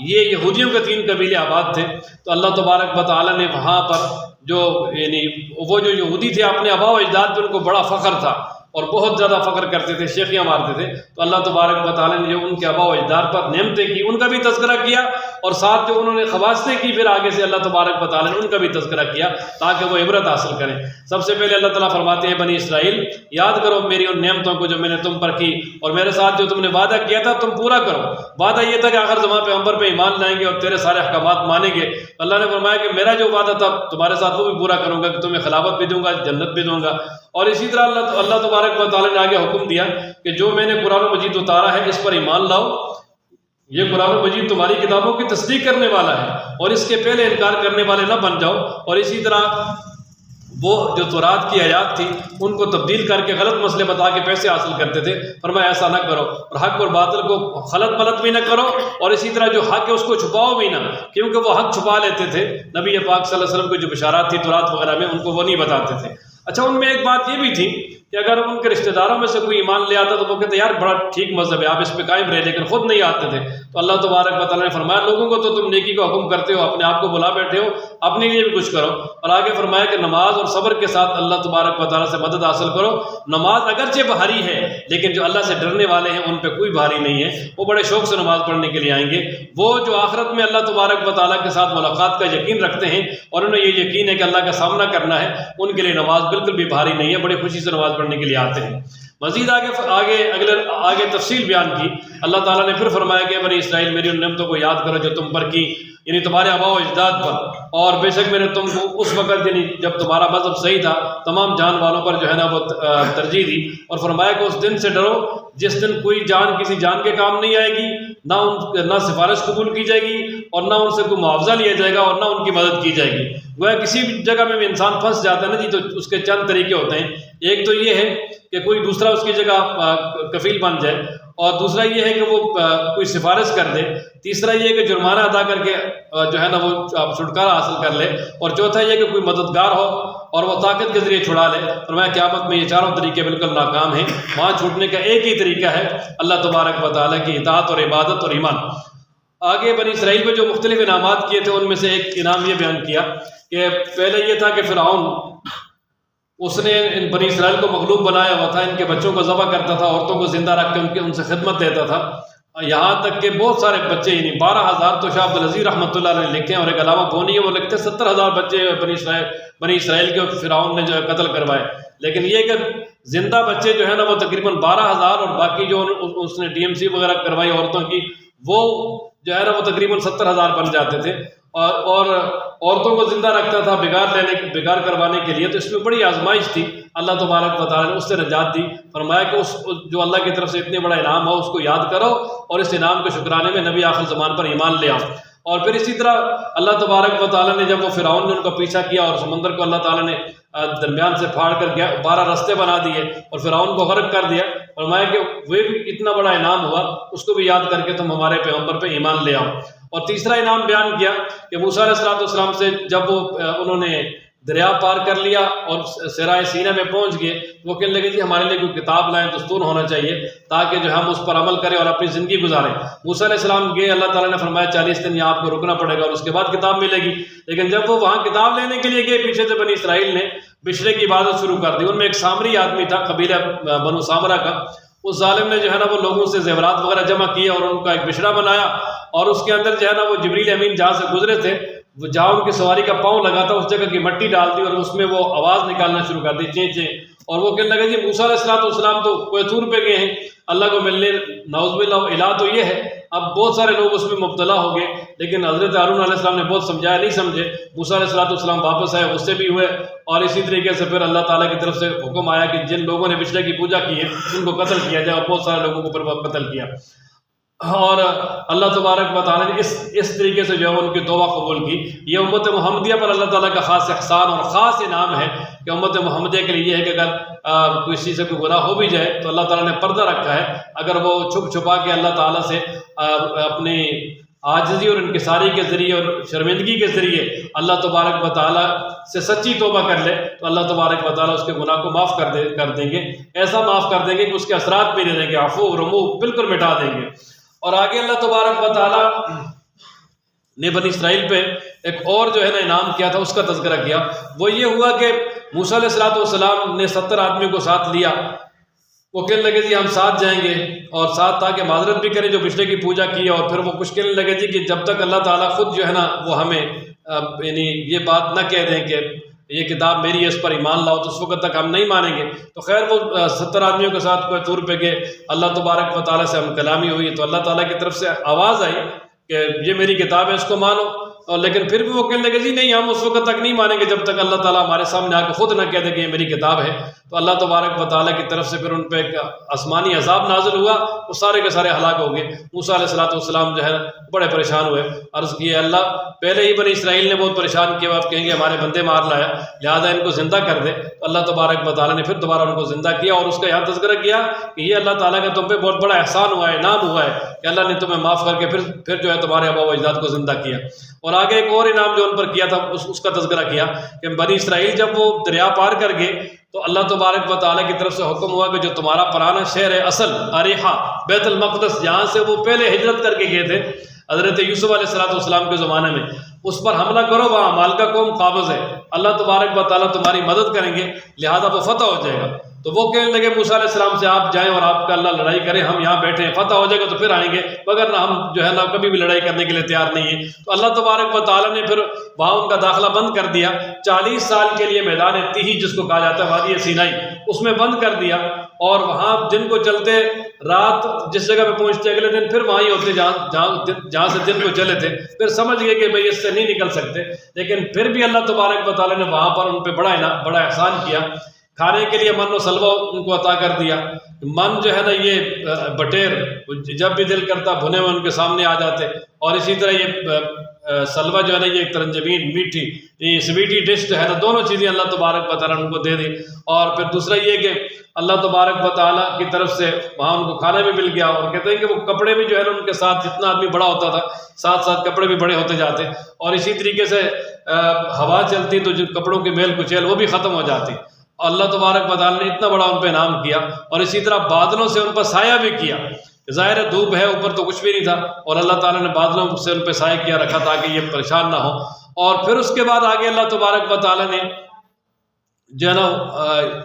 یہ یہودیوں کے 3 قبیلے آباد تھے۔ تو اللہ تبارک و تعالیٰ نے وہاں پر جو یعنی وہ جو یہودی تھے اپنے آباء و اجداد پہ ان کو بڑا فخر تھا اور بہت زیادہ فخر کرتے تھے، شیخیاں مارتے تھے، تو اللہ تبارک و تعالیٰ نے جو ان کے آباء و اجداد پر نعمتیں کی ان کا بھی تذکرہ کیا، اور ساتھ جو انہوں نے خواصیں کی پھر آگے سے اللہ تبارک و تعالیٰ نے ان کا بھی تذکرہ کیا تاکہ وہ عبرت حاصل کریں۔ سب سے پہلے اللہ تعالیٰ فرماتے ہیں بنی اسرائیل یاد کرو میری ان نعمتوں کو جو میں نے تم پر کی، اور میرے ساتھ جو تم نے وعدہ کیا تھا تم پورا کرو۔ وعدہ یہ تھا کہ آخر زمان پیغمبر پہ ایمان لائیں گے اور تیرے سارے احکامات مانیں گے۔ اللہ نے فرمایا کہ میرا جو وعدہ تھا تمہارے ساتھ وہ بھی پورا کروں گا، کہ تمہیں خلافت بھی دوں گا، جنت بھی دوں گا۔ اور اسی طرح اللہ تبارک و تعالیٰ نے آگے حکم دیا کہ جو میں نے قرآن و مجید اتارا ہے اس پر ایمان لاؤ، یہ قرآن و مجید تمہاری کتابوں کی تصدیق کرنے والا ہے، اور اس کے پہلے انکار کرنے والے نہ بن جاؤ۔ اور اسی طرح وہ جو تورات کی آیات تھی ان کو تبدیل کر کے غلط مسئلے بتا کے پیسے حاصل کرتے تھے، فرمایا ایسا نہ کرو، اور حق اور باطل کو خلط ملط بھی نہ کرو، اور اسی طرح جو حق ہے اس کو چھپاؤ بھی نہ، کیونکہ وہ حق چھپا لیتے تھے۔ نبی پاک صلی اللہ علیہ وسلم کی جو بشارات تھی تورات وغیرہ میں ان کو وہ نہیں بتاتے تھے۔ اچھا، ان میں ایک بات یہ بھی تھی کہ اگر ان کے رشتہ داروں میں سے کوئی ایمان لے آتا تو وہ کہتے یار بڑا ٹھیک مذہب ہے، آپ اس پہ قائم رہے، لیکن خود نہیں آتے تھے۔ تو اللہ تبارک و تعالیٰ نے فرمایا لوگوں کو تو تم نیکی کا حکم کرتے ہو، اپنے آپ کو بلا بیٹھے ہو، اپنے لیے بھی کچھ کرو۔ اور آگے فرمایا کہ نماز اور صبر کے ساتھ اللہ تبارک و تعالیٰ سے مدد حاصل کرو۔ نماز اگرچہ بھاری ہے لیکن جو اللہ سے ڈرنے والے ہیں ان پہ کوئی بھاری نہیں ہے، وہ بڑے شوق سے نماز پڑھنے کے لیے آئیں گے۔ وہ جو آخرت میں اللہ تبارک و تعالیٰ کے ساتھ ملاقات کا یقین رکھتے ہیں اور انہیں یہ یقین ہے کہ اللہ کا سامنا کرنا ہے، ان کے لیے نماز بالکل بھی بھاری نہیں ہے، بڑی خوشی سے نماز پڑھنے کے لیے آتے ہیں۔ مزید آگے تفصیل بیان کی۔ اللہ تعالیٰ نے پھر فرمایا کہ بنی اسرائیل میری ان نعمتوں کو یاد کرو جو تم پر کی، یعنی تمہارے آباء و اجداد پر، اور بے شک میں نے تم کو اس وقت یعنی جب تمہارا مذہب صحیح تھا تمام جان والوں پر جو ہے نا وہ ترجیح دی، اور فرمایا کہ اس دن سے ڈرو جس دن کوئی جان کسی جان کے کام نہیں آئے گی، نہ سفارش قبول کی جائے گی اور نہ ان سے کوئی معاوضہ لیا جائے گا اور نہ ان کی مدد کی جائے گی۔ گویا کسی بھی جگہ میں بھی انسان پھنس جاتا ہے نا جی، تو اس کے چند طریقے ہوتے ہیں۔ ایک تو یہ ہے کہ کوئی دوسرا اس کی جگہ کفیل بن جائے، اور دوسرا یہ ہے کہ وہ کوئی سفارش کر دے، تیسرا یہ ہے کہ جرمانہ ادا کر کے جو ہے نا وہ چھٹکارا حاصل کر لے، اور چوتھا یہ کہ کوئی مددگار ہو اور وہ طاقت کے ذریعے چھڑا لے۔ فرمایا قیامت میں یہ چاروں طریقے بالکل ناکام ہیں، وہاں چھوٹنے کا ایک ہی طریقہ ہے اللہ تبارک و تعالیٰ کی اطاعت اور عبادت اور ایمان۔ آگے بنی اسرائیل کو جو مختلف انعامات کیے تھے ان میں سے ایک انعام یہ بیان کیا کہ پہلے یہ تھا کہ فرعون اس نے ان بنی اسرائیل کو مغلوب بنایا ہوا تھا، ان کے بچوں کو ذبح کرتا تھا، عورتوں کو زندہ رکھ کے ان سے خدمت دیتا تھا، یہاں تک کہ بہت سارے بچے یعنی 12,000 تو شاہ عبدالعزیز رحمۃ اللہ علیہ نے لکھے ہیں، اور ایک علامہ بونی ہے وہ لکھتے ہیں 70,000 بچے بنی اسرائیل کے فرعون نے جو ہے قتل کروائے۔ لیکن یہ کہ زندہ بچے جو ہے نا وہ تقریباً 12,000 اور باقی جو اس نے DMC وغیرہ کروائی عورتوں کی وہ جو ہے نا وہ تقریباً 70,000 بن جاتے تھے، اور عورتوں کو زندہ رکھتا تھا بگار کروانے کے لیے۔ تو اس میں بڑی آزمائش تھی، اللہ تبارک و تعالیٰ نے اس سے نجات دی۔ فرمایا کہ اس جو اللہ کی طرف سے اتنے بڑا انعام ہو اس کو یاد کرو اور اس انعام کے شکرانے میں نبی آخر زمان پر ایمان لے آؤ۔ اور پھر اسی طرح اللہ تبارک و تعالیٰ نے جب وہ فرعون نے ان کا پیچھا کیا اور سمندر کو اللہ تعالیٰ نے درمیان سے پھاڑ کر 12 رستے بنا دیے اور فرعون کو غرق کر دیا، فرمایا کہ وہ بھی اتنا بڑا انعام ہوا، اس کو بھی یاد کر کے تم ہمارے پیغمبر پہ ایمان لے آؤ۔ اور تیسرا انعام بیان کیا کہ موسیٰ علیہ السلام سے جب وہ انہوں نے دریا پار کر لیا اور صحرائے سینا میں پہنچ گئے، وہ کہنے لگے جی ہمارے لیے کوئی کتاب لائیں، دستور ہونا چاہیے تاکہ جو ہم اس پر عمل کریں اور اپنی زندگی گزاریں۔ موسیٰ علیہ السلام گئے، اللہ تعالیٰ نے فرمایا 40 دن یہاں آپ کو رکنا پڑے گا اور اس کے بعد کتاب ملے گی۔ لیکن جب وہ وہاں کتاب لینے کے لیے گئے، پیچھے سے بنی اسرائیل نے بچھڑے کی عبادت شروع کر دی۔ ان میں ایک سامری آدمی تھا قبیلہ بنو سامرہ کا، اس ظالم نے جو ہے نا وہ لوگوں سے زیورات وغیرہ جمع کیے اور ان کا ایک بچھڑا بنایا، اور اس کے اندر جو ہے نا وہ جبریل امین جہاں سے گزرے تھے وہ جہاں ان کی سواری کا پاؤں لگا تھا اس جگہ کی مٹی ڈال دی اور اس میں وہ آواز نکالنا شروع کر دی، چیں چیں، اور وہ کہنے لگے جی موسیٰ علیہ السلام تو کوہ طور پہ گئے ہیں اللہ کو ملنے، نعوذ باللہ الہ تو یہ ہے۔ اب بہت سارے لوگ اس میں مبتلا ہو گئے، لیکن حضرت ہارون علیہ السلام نے بہت سمجھایا، نہیں سمجھے۔ موسیٰ علیہ السلام واپس آئے، غصے بھی ہوئے، اور اسی طریقے سے پھر اللہ تعالیٰ کی طرف سے حکم آیا کہ جن لوگوں نے بچھڑے کی پوجا کی ہے ان کو قتل کیا جائے، اور بہت سارے لوگوں کو پھر قتل کیا۔ اور اللہ تبارک و تعالیٰ نے اس طریقے سے جو ہے ان کی توبہ قبول کی۔ یہ امت محمدیہ پر اللہ تعالیٰ کا خاص احسان اور خاص انعام ہے کہ امت محمدیہ کے لیے یہ ہے کہ اگر کسی سے کوئی گناہ ہو بھی جائے تو اللہ تعالیٰ نے پردہ رکھا ہے، اگر وہ چھپ چھپا کے اللہ تعالیٰ سے اپنی عاجزی اور انکساری کے ذریعے اور شرمندگی کے ذریعے اللہ تبارک و تعالیٰ سے سچی توبہ کر لے تو اللہ تبارک و تعالیٰ اس کے گناہ کو معاف کر دیں گے، ایسا معاف کر دیں گے کہ اس کے اثرات بھی نہیں رہیں گے، عفو رمو بالکل مٹا دیں گے۔ اور آگے اللہ تبارک و تعالیٰ نے بنی اسرائیل پہ ایک اور جو ہے نا انعام کیا تھا، اس کا تذکرہ کیا۔ وہ یہ ہوا کہ موسیٰ علیہ السلام نے 70 آدمیوں کو ساتھ لیا، وہ کہنے لگے جی ہم ساتھ جائیں گے اور ساتھ تاکہ معذرت بھی کریں جو بچھڑے کی پوجا کی، اور پھر وہ کچھ کہنے لگے جی کہ جب تک اللہ تعالیٰ خود جو ہے نا وہ ہمیں یعنی یہ بات نہ کہہ دیں کہ یہ کتاب میری ہے اس پر ایمان لاؤ تو اس وقت تک ہم نہیں مانیں گے۔ تو خیر وہ 70 آدمیوں کے ساتھ کوہ طور پہ گئے، اللہ تبارک و تعالیٰ سے ہم کلامی ہوئی تو اللہ تعالیٰ کی طرف سے آواز آئی کہ یہ میری کتاب ہے اس کو مانو، اور لیکن پھر بھی وہ کہنے لگے جی نہیں ہم اس وقت تک نہیں مانیں گے جب تک اللہ تعالیٰ ہمارے سامنے آ کے خود نہ کہہ دے کہ یہ میری کتاب ہے۔ تو اللہ تبارک و تعالیٰ کی طرف سے پھر ان پہ ایک آسمانی عذاب نازل ہوا، وہ سارے کے سارے ہلاک ہو گئے۔ موسیٰ علیہ السلام جو ہے بڑے پریشان ہوئے، عرض کیے اللہ پہلے ہی بنی اسرائیل نے بہت پریشان کیا، آپ کہیں گے ہمارے بندے مار لایا لہٰذا ان کو زندہ کر دے۔ تو اللہ تبارک و تعالیٰ نے پھر دوبارہ ان کو زندہ کیا، اور اس کا یہاں تذکرہ کیا کہ یہ اللہ تعالیٰ کا تم پہ بہت بڑا احسان ہوا ہے، انعام ہوا ہے کہ اللہ نے تمہیں معاف کر کے پھر جو ہے تمہارے آباء و اجداد کو زندہ کیا۔ اور آگے ایک اور انعام جو ان پر کیا تھا اس کا تذکرہ کیا کہ بنی اسرائیل جب وہ دریا پار کر گئے تو اللہ تبارک و تعالیٰ کی طرف سے حکم ہوا کہ جو تمہارا پرانا شہر ہے اصل اریحا بیت المقدس جہاں سے وہ پہلے ہجرت کر کے گئے تھے حضرت یوسف علیہ السلام کے زمانے میں، اس پر حملہ کرو، وہاں مالکہ قوم قابض ہے، اللہ تبارک و تعالیٰ تمہاری مدد کریں گے، لہذا وہ فتح ہو جائے گا۔ تو وہ کہنے لگے موسیٰ علیہ السلام سے آپ جائیں اور آپ کا اللہ لڑائی کرے، ہم یہاں بیٹھے ہیں، فتح ہو جائے گا تو پھر آئیں گے، مگر نہ ہم جو ہے نا کبھی بھی لڑائی کرنے کے لیے تیار نہیں ہیں۔ تو اللہ تبارک و تعالیٰ نے پھر وہاں ان کا داخلہ بند کر دیا، 40 سال کے لیے میدان تیہی جس کو کہا جاتا ہے وادی سینائی، اس میں بند کر دیا، اور وہاں جن کو چلتے رات جس جگہ پہ پہنچتے اگلے دن پھر وہیں ہوتے جہاں سے دن کو چلے تھے، پھر سمجھ گئے کہ بھئی اس سے نہیں نکل سکتے، لیکن پھر بھی اللہ تبارک و تعالیٰ نے وہاں پر ان پہ بڑا احسان کیا، کھانے کے لیے من و سلوہ ان کو عطا کر دیا۔ من جو ہے نا یہ بٹیر جب بھی دل کرتا بھنے ہوئے ان کے سامنے آ جاتے، اور اسی طرح یہ سلوہ جو ہے نا یہ ترنجبین میٹھی سویٹی ڈش جو ہے نا، دونوں چیزیں اللہ تبارک و تعالیٰ نے ان کو دے دی۔ اور پھر دوسرا یہ کہ اللہ تبارک و تعالیٰ کی طرف سے وہاں ان کو کھانا بھی مل گیا، اور کہتے ہیں کہ وہ کپڑے بھی جو ہے نا ان کے ساتھ جتنا آدمی بڑا ہوتا تھا ساتھ ساتھ کپڑے بھی بڑے ہوتے جاتے، اور اسی طریقے سے ہوا چلتی تو جو کپڑوں کی میل کچیل وہ بھی ختم ہو جاتی۔ اللہ تبارک و تعالیٰ نے اتنا بڑا ان پہ انعام کیا، اور اسی طرح بادلوں سے ان پر سایہ بھی کیا۔ ظاہر ہے دھوپ ہے اوپر تو کچھ بھی نہیں تھا، اور اللہ تعالیٰ نے بادلوں سے ان پہ سایہ کیا رکھا تاکہ یہ پریشان نہ ہو۔ اور پھر اس کے بعد آگے اللہ تبارک و تعالیٰ نے جو ہے نا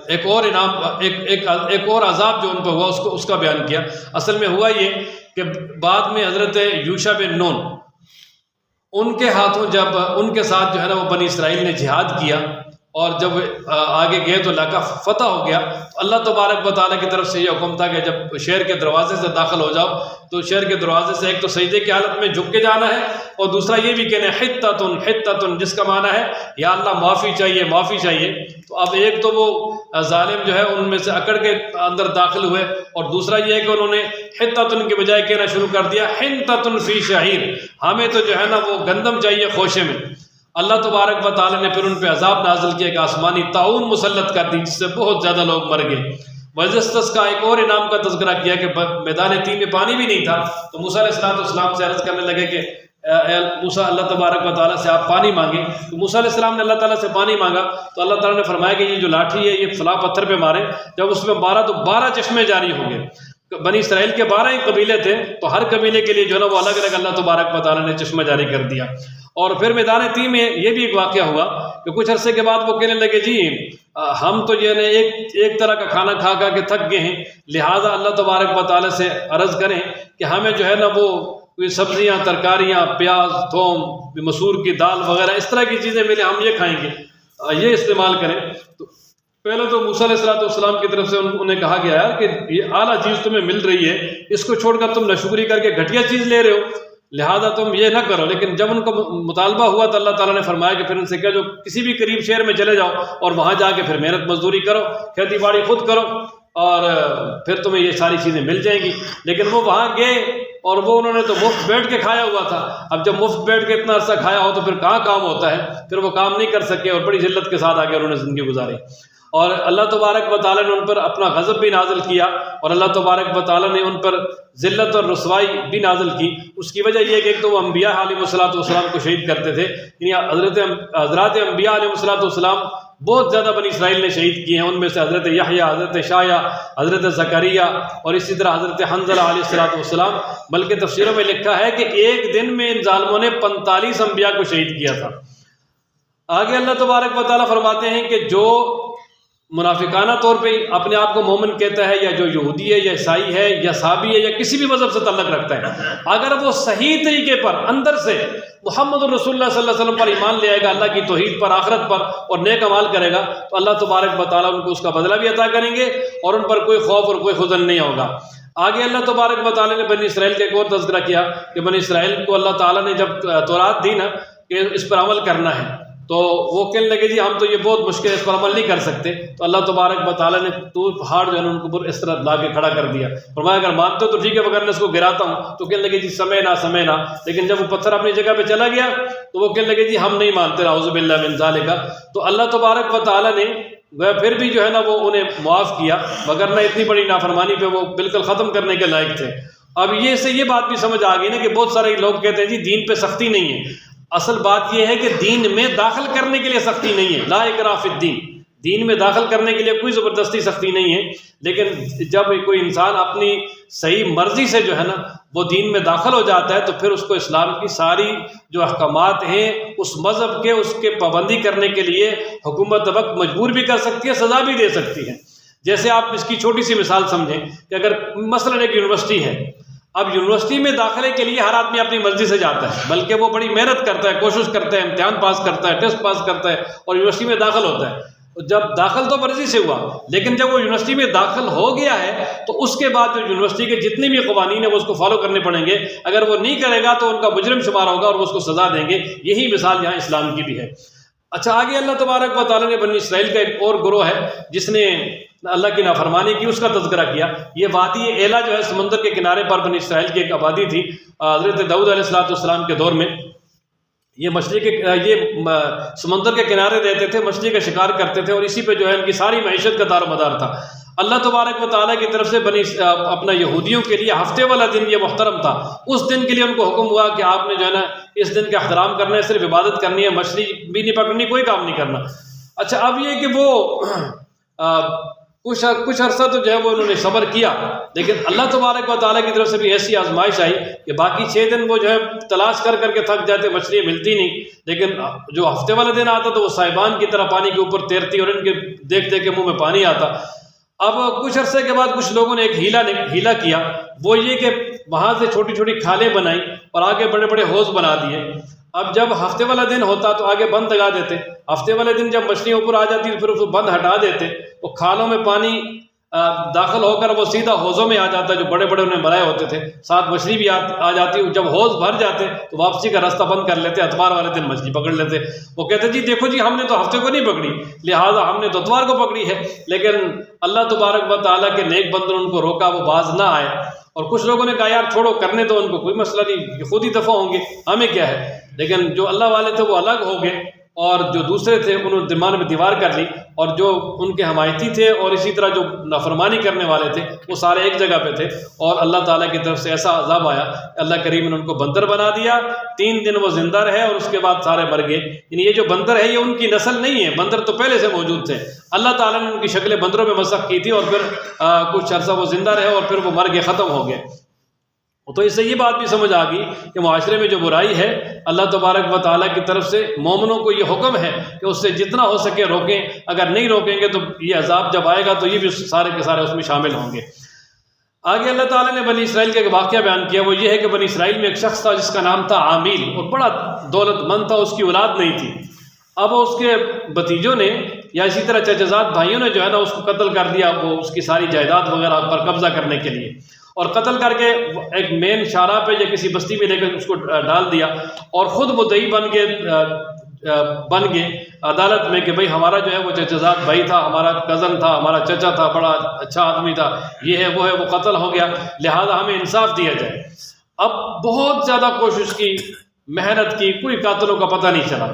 ایک اور انعام ایک اور عذاب جو ان پہ ہوا اس کا بیان کیا۔ اصل میں ہوا یہ کہ بعد میں حضرت یوشع بن نون ان کے ہاتھوں جب ان کے ساتھ جو ہے نا وہ بنی اسرائیل نے جہاد کیا، اور جب آگے گئے تو علاقہ فتح ہو گیا، تو اللہ تبارک و تعالیٰ کی طرف سے یہ حکم تھا کہ جب شہر کے دروازے سے داخل ہو جاؤ تو شہر کے دروازے سے ایک تو سجدے کی حالت میں جھک کے جانا ہے، اور دوسرا یہ بھی کہنا ہے حتتن جس کا معنی ہے یا اللہ معافی چاہیے معافی چاہیے۔ تو اب ایک تو وہ ظالم جو ہے ان میں سے اکڑ کے اندر داخل ہوئے، اور دوسرا یہ ہے کہ انہوں نے حتتن کے بجائے کہنا شروع کر دیا حنتتن فی شعیر، ہمیں تو جو ہے نا وہ گندم چاہیے خوشے میں۔ اللہ تبارک و تعالیٰ نے پھر ان پہ عذاب نازل کیا کہ آسمانی طاعون مسلط کر دی جس سے بہت زیادہ لوگ مر گئے۔ وجسطس کا ایک اور انعام کا تذکرہ کیا کہ میدان تین میں پانی بھی نہیں تھا، تو موسیٰ علیہ السلام سے عرض کرنے لگے کہ موسیٰ اللہ تبارک و تعالیٰ سے آپ پانی مانگیں، تو موسیٰ علیہ السلام نے اللہ تعالیٰ سے پانی مانگا، تو اللہ تعالیٰ نے فرمایا کہ یہ جو لاٹھی ہے یہ فلاں پتھر پہ مارے، جب اس میں مارا تو 12 چشمے جاری ہو گئے۔ بنی اسرائیل کے 12 ہی قبیلے تھے، تو ہر قبیلے کے لیے جو ہے نا وہ الگ الگ اللہ تبارک و تعالیٰ نے چشمہ جاری کر دیا۔ اور پھر میدان تین میں یہ بھی ایک واقعہ ہوا کہ کچھ عرصے کے بعد وہ کہنے لگے جی ہم تو یہ ایک طرح کا کھانا کھا کھا کے تھک گئے ہیں، لہٰذا اللہ تبارک و تعالیٰ سے عرض کریں کہ ہمیں جو ہے نا وہ سبزیاں ترکاریاں پیاز تھوم مسور کی دال وغیرہ اس طرح کی چیزیں ملے، ہم یہ کھائیں گے، یہ استعمال کریں۔ تو پہلے تو موسیٰ علیہ السلام کی طرف سے انہیں کہا گیا کہ یہ اعلیٰ چیز تمہیں مل رہی ہے، اس کو چھوڑ کر تم ناشکری کر کے گھٹیا چیز لے رہے ہو، لہذا تم یہ نہ کرو۔ لیکن جب ان کا مطالبہ ہوا تو اللہ تعالیٰ نے فرمایا کہ پھر ان سے کہا جو کسی بھی قریب شہر میں چلے جاؤ اور وہاں جا کے پھر محنت مزدوری کرو، کھیتی باڑی خود کرو، اور پھر تمہیں یہ ساری چیزیں مل جائیں گی۔ لیکن وہ وہاں گئے اور وہ انہوں نے تو مفت بیٹھ کے کھایا ہوا تھا، اب جب مفت بیٹھ کے اتنا عرصہ کھایا ہو تو پھر کہاں کام ہوتا ہے، پھر وہ کام نہیں کر سکے اور بڑی ذلت کے ساتھ آگے انہوں نے زندگی گزاری۔ اور اللہ تبارک و تعالیٰ نے ان پر اپنا غضب بھی نازل کیا، اور اللہ تبارک و تعالیٰ نے ان پر ذلت اور رسوائی بھی نازل کی۔ اس کی وجہ یہ کہ ایک تو وہ انبیاء علیہ السلام کو شہید کرتے تھے، یعنی حضرات انبیاء علیہ السلام بہت زیادہ بنی اسرائیل نے شہید کیے ہیں، ان میں سے حضرت یحییٰ، حضرت شایع، حضرت زکریا، اور اسی طرح حضرت حنظلہ علیہ السلام۔ بلکہ تفسیروں میں لکھا ہے کہ ایک دن میں ان ظالموں نے 45 انبیاء کو شہید کیا تھا۔ آگے اللہ تبارک و تعالیٰ فرماتے ہیں کہ جو منافقانہ طور پہ اپنے آپ کو مومن کہتا ہے، یا جو یہودی ہے یا عیسائی ہے یا صابی ہے یا کسی بھی مذہب سے تعلق رکھتا ہے، اگر وہ صحیح طریقے پر اندر سے محمد الرسول اللہ صلی اللہ علیہ وسلم پر ایمان لے آئے گا، اللہ کی توحید پر، آخرت پر، اور نیک اعمال کرے گا، تو اللہ تبارک و تعالیٰ ان کو اس کا بدلہ بھی عطا کریں گے، اور ان پر کوئی خوف اور کوئی حزن نہیں ہوگا۔ آگے اللہ تبارک و تعالیٰ نے بنی اسرائیل کا ایک اور تذکرہ کیا کہ بنی اسرائیل کو اللہ تعالیٰ نے جب تورات دی نا کہ اس پر عمل کرنا ہے، تو وہ کہنے لگے جی ہم تو یہ بہت مشکل ہے، اس پر عمل نہیں کر سکتے، تو اللہ تبارک و تعالیٰ نے طور پہاڑ جو ہے ان کو اس طرح لا کے کھڑا کر دیا، فرمایا اگر مانتے ہو تو ٹھیک ہے، اگر میں اس کو گراتا ہوں، تو کہنے لگے جی سمعنا، لیکن جب وہ پتھر اپنی جگہ پہ چلا گیا تو وہ کہنے لگے جی ہم نہیں مانتے، اعوذ باللہ من ذالک۔ تو اللہ تبارک و تعالیٰ نے پھر بھی جو ہے نا وہ انہیں معاف کیا، وگرنہ اتنی بڑی نافرمانی پہ وہ بالکل ختم کرنے کے لائق تھے۔ اب یہ بات بھی سمجھ آ گئی نا کہ بہت سارے لوگ کہتے ہیں جی دین پہ سختی نہیں ہے، اصل بات یہ ہے کہ دین میں داخل کرنے کے لیے سختی نہیں ہے، لا اکراہ فی الدین، دین میں داخل کرنے کے لیے کوئی زبردستی سختی نہیں ہے، لیکن جب کوئی انسان اپنی صحیح مرضی سے جو ہے نا وہ دین میں داخل ہو جاتا ہے تو پھر اس کو اسلام کی ساری جو احکامات ہیں اس مذہب کے اس کے پابندی کرنے کے لیے حکومت وقت مجبور بھی کر سکتی ہے، سزا بھی دے سکتی ہے۔ جیسے آپ اس کی چھوٹی سی مثال سمجھیں کہ اگر مثلاً ایک یونیورسٹی ہے، اب یونیورسٹی میں داخلے کے لیے ہر آدمی اپنی مرضی سے جاتا ہے، بلکہ وہ بڑی محنت کرتا ہے، کوشش کرتا ہے، امتحان پاس کرتا ہے، ٹیسٹ پاس کرتا ہے اور یونیورسٹی میں داخل ہوتا ہے۔ جب داخل تو مرضی سے ہوا، لیکن جب وہ یونیورسٹی میں داخل ہو گیا ہے تو اس کے بعد جو یونیورسٹی کے جتنے بھی قوانین ہیں وہ اس کو فالو کرنے پڑیں گے، اگر وہ نہیں کرے گا تو ان کا مجرم شمار ہوگا اور وہ اس کو سزا دیں گے۔ یہی مثال یہاں اسلام کی بھی ہے۔ اچھا، آگے اللہ تبارک و تعالیٰ نے بنی اسرائیل کا ایک اور گروہ ہے جس نے اللہ کی نافرمانی کی، اس کا تذکرہ کیا۔ یہ وادی ایلا جو ہے سمندر کے کنارے پر بنی اسرائیل کی ایک آبادی تھی حضرت داؤد علیہ السلام کے دور میں۔ یہ مچھلی کے سمندر کے کنارے رہتے تھے، مچھلی کا شکار کرتے تھے اور اسی پہ جو ہے ان کی ساری معیشت کا دار و مدار تھا۔ اللہ تبارک و تعالیٰ کی طرف سے اپنا یہودیوں کے لیے ہفتے والا دن یہ محترم تھا، اس دن کے لیے ان کو حکم ہوا کہ آپ نے جو ہے نا اس دن کا احترام کرنا ہے، صرف عبادت کرنی ہے، مچھلی بھی نہیں پکڑنی، کوئی کام نہیں کرنا۔ اچھا، اب یہ کہ وہ کچھ عرصہ تو جو ہے وہ انہوں نے صبر کیا، لیکن اللہ تبارک و تعالیٰ کی طرف سے بھی ایسی آزمائش آئی کہ باقی 6 دن وہ جو ہے تلاش کر کے تھک جاتے، مچھلی ملتی نہیں، لیکن جو ہفتے والا دن آتا تو وہ صاحبان کی طرح پانی کے اوپر تیرتی اور ان کے دیکھ دیکھ کے منہ میں پانی آتا۔ اب کچھ عرصے کے بعد کچھ لوگوں نے ایک ہیلا کیا، وہ یہ کہ وہاں سے چھوٹی چھوٹی کھالیں بنائیں اور آگے بڑے بڑے حوض بنا دیے۔ اب جب ہفتے والا دن ہوتا تو آگے بند لگا دیتے، ہفتے والے دن جب مچھلیاں اوپر آ جاتی تو پھر اس کو بند ہٹا دیتے، وہ کھالوں میں پانی داخل ہو کر وہ سیدھا حوضوں میں آ جاتا جو بڑے بڑے انہیں بنائے ہوتے تھے، ساتھ مچھلی بھی آ جاتی۔ جب حوض بھر جاتے تو واپسی کا راستہ بند کر لیتے، اتوار والے دن مچھلی پکڑ لیتے۔ وہ کہتے جی دیکھو جی ہم نے تو ہفتے کو نہیں پکڑی، لہٰذا ہم نے تو اتوار کو پکڑی ہے، لیکن اللہ تبارک و تعالیٰ کے نیک بندوں نے ان کو روکا، وہ باز نہ آئے۔ اور کچھ لوگوں نے کہا یار چھوڑو، کرنے تو ان کو کوئی مسئلہ نہیں، خود ہی دفع ہوں گے، ہمیں کیا ہے۔ لیکن جو اللہ والے تھے وہ الگ ہو گئے اور جو دوسرے تھے انہوں نے دماغ میں دیوار کر لی، اور جو ان کے حمایتی تھے اور اسی طرح جو نافرمانی کرنے والے تھے وہ سارے ایک جگہ پہ تھے، اور اللہ تعالیٰ کی طرف سے ایسا عذاب آیا، اللہ کریم نے ان کو بندر بنا دیا۔ 3 دن وہ زندہ رہے اور اس کے بعد سارے مر گئے۔ یعنی یہ جو بندر ہے یہ ان کی نسل نہیں ہے، بندر تو پہلے سے موجود تھے، اللہ تعالیٰ نے ان کی شکلیں بندروں میں مسخ کی تھی اور پھر کچھ عرصہ وہ زندہ رہے اور پھر وہ مر گئے، ختم ہو گئے۔ تو اس سے یہ بات بھی سمجھ آ گئی کہ معاشرے میں جو برائی ہے اللہ تبارک و تعالیٰ کی طرف سے مومنوں کو یہ حکم ہے کہ اس سے جتنا ہو سکے روکیں، اگر نہیں روکیں گے تو یہ عذاب جب آئے گا تو یہ بھی سارے کے سارے اس میں شامل ہوں گے۔ آگے اللہ تعالیٰ نے بنی اسرائیل کا ایک واقعہ بیان کیا، وہ یہ ہے کہ بنی اسرائیل میں ایک شخص تھا جس کا نام تھا عامیل، اور بڑا دولت مند تھا، اس کی اولاد نہیں تھی۔ اب اس کے بھتیجوں نے یا اسی طرح چچزاد بھائیوں نے جو ہے نا اس کو قتل کر دیا، وہ اس کی ساری جائیداد وغیرہ پر قبضہ کرنے کے لیے، اور قتل کر کے ایک مین شاہراہ پہ یا کسی بستی میں لے کر اس کو ڈال دیا، اور خود مدعی بن گئے عدالت میں کہ بھئی ہمارا جو ہے وہ چچزاد بھائی تھا، ہمارا کزن تھا، ہمارا چچا تھا، بڑا اچھا آدمی تھا، یہ ہے وہ ہے، وہ قتل ہو گیا، لہذا ہمیں انصاف دیا جائے۔ اب بہت زیادہ کوشش کی، محنت کی، کوئی قاتلوں کا پتہ نہیں چلا۔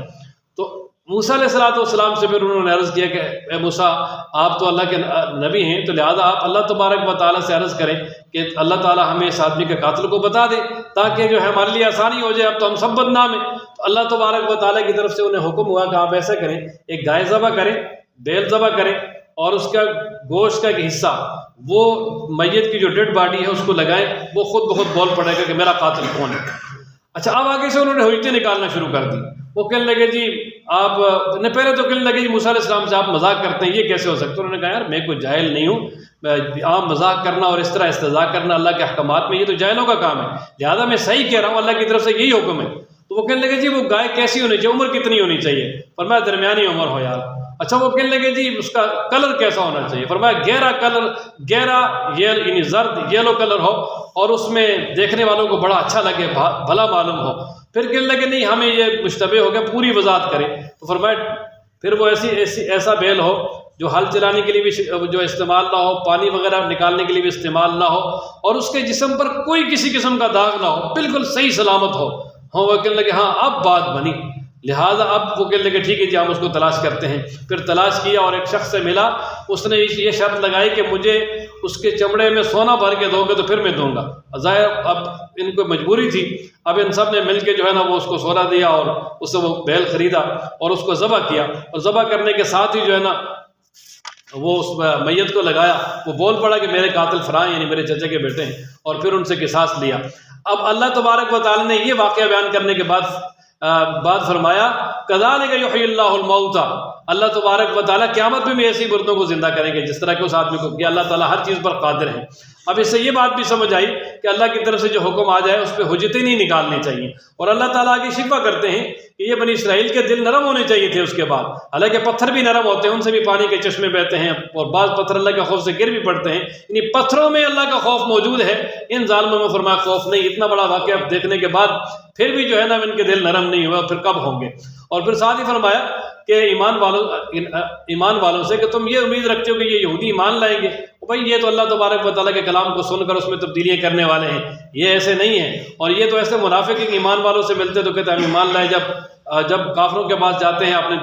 تو موسیٰ علیہ السلام سے پھر انہوں نے عرض کیا کہ اے موسیٰ آپ تو اللہ کے نبی ہیں، تو لہذا آپ اللہ تبارک و تعالیٰ سے عرض کریں کہ اللہ تعالیٰ ہمیں اس آدمی کے قاتل کو بتا دے تاکہ جو ہے ہمارے لیے آسانی ہو جائے، اب تو ہم سب بدنام ہیں۔ تو اللہ تبارک و تعالیٰ کی طرف سے انہیں حکم ہوا کہ آپ ایسا کریں، ایک گائے ذبح کریں، بیل ذبح کریں، اور اس کا گوشت کا ایک حصہ وہ میت کی جو ڈیڈ باڈی ہے اس کو لگائیں، وہ خود بخود بول پڑے گا کہ میرا قاتل کون ہے۔ اچھا، اب آگے سے انہوں نے حجتیں نکالنا شروع کر دی۔ وہ کہنے لگے جی آپ نے پہلے تو کہنے لگے جی موسیٰ علیہ السلام سے آپ مذاق کرتے ہیں، یہ کیسے ہو سکتا ہے؟ انہوں نے کہا یار میں کوئی جاہل نہیں ہوں، عام مذاق کرنا اور اس طرح استہزاء کرنا اللہ کے احکامات میں یہ تو جاہلوں کا کام ہے، لہٰذا میں صحیح کہہ رہا ہوں، اللہ کی طرف سے یہی حکم ہے۔ تو وہ کہنے لگے جی وہ گائے کیسی ہونی چاہیے، عمر کتنی ہونی چاہیے؟ فرمایا درمیانی عمر ہو یار۔ اچھا، وہ کہنے لگے جی اس کا کلر کیسا ہونا چاہیے؟ فرمایا گہرا کلر، گہرا یعنی زرد یلو کلر ہو اور اس میں دیکھنے والوں کو بڑا اچھا لگے، بھلا معلوم ہو۔ پھر کہنے لگے نہیں ہمیں یہ مشتبہ ہو گیا، پوری وضاحت کریں۔ تو فرمایا پھر وہ ایسا بیل ہو جو ہل چلانے کے لیے بھی جو استعمال نہ ہو، پانی وغیرہ نکالنے کے لیے بھی استعمال نہ ہو، اور اس کے جسم پر کوئی کسی قسم کا داغ نہ ہو، بالکل صحیح سلامت ہو۔ وہ کہنے لگے ہاں اب بات بنی، لہٰذا اب وہ کہنے لگے ٹھیک ہے جی ہم اس کو تلاش کرتے ہیں۔ پھر تلاش کیا اور ایک شخص سے ملا، اس نے یہ شرط لگائی کہ مجھے اس کے چمڑے میں سونا بھر کے دو گے تو پھر میں دوں گا۔ ظاہر اب ان کو مجبوری تھی، اب ان سب نے مل کے جو ہے نا وہ اس کو سونا دیا اور اس سے وہ بیل خریدا اور اس کو ذبح کیا، اور ذبح کرنے کے ساتھ ہی جو ہے نا وہ اس میت کو لگایا، وہ بول پڑا کہ میرے قاتل فلاں یعنی میرے چچا کے بیٹے ہیں، اور پھر ان سے قصاص لیا۔ اب اللہ تبارک و تعالیٰ نے یہ واقعہ بیان کرنے کے بعد فرمایا کذالک یحیی اللہ الموتى، اللہ تبارک و تعالیٰ قیامت میں بھی ایسی مردوں کو زندہ کریں گے جس طرح کہ اس آدمی کو کیا۔ اللہ تعالیٰ ہر چیز پر قادر ہے۔ اب اس سے یہ بات بھی سمجھ آئی کہ اللہ کی طرف سے جو حکم آ جائے اس پہ حجتیں نہیں نکالنی چاہیے، اور اللہ تعالیٰ آگے شکوہ کرتے ہیں کہ یہ بنی اسرائیل کے دل نرم ہونے چاہیے تھے اس کے بعد، حالانکہ پتھر بھی نرم ہوتے ہیں، ان سے بھی پانی کے چشمے بہتے ہیں، اور بعض پتھر اللہ کے خوف سے گر بھی پڑتے ہیں، یعنی پتھروں میں اللہ کا خوف موجود ہے، ان ظالموں میں فرمایا خوف نہیں۔ اتنا بڑا واقعہ دیکھنے کے بعد پھر بھی جو ہے نا ان کے دل نرم نہیں ہوئے، پھر کب ہوں گے؟ اور پھر ساتھ ہی فرمایا کہ ایمان والوں سے کہ تم یہ امید رکھتے ہو کہ یہ یہودی ایمان لائیں گے، بھائی یہ تو اللہ تبارک و تعالیٰ کے کلام کو سن کر اس میں تبدیلیاں کرنے والے ہیں، یہ ایسے نہیں ہیں۔ اور یہ تو ایسے منافق ہیں کہ ایمان والوں سے ملتے تو کہتے ہیں ہم ایمان لائے، جب کافروں کے پاس جاتے ہیں اپنے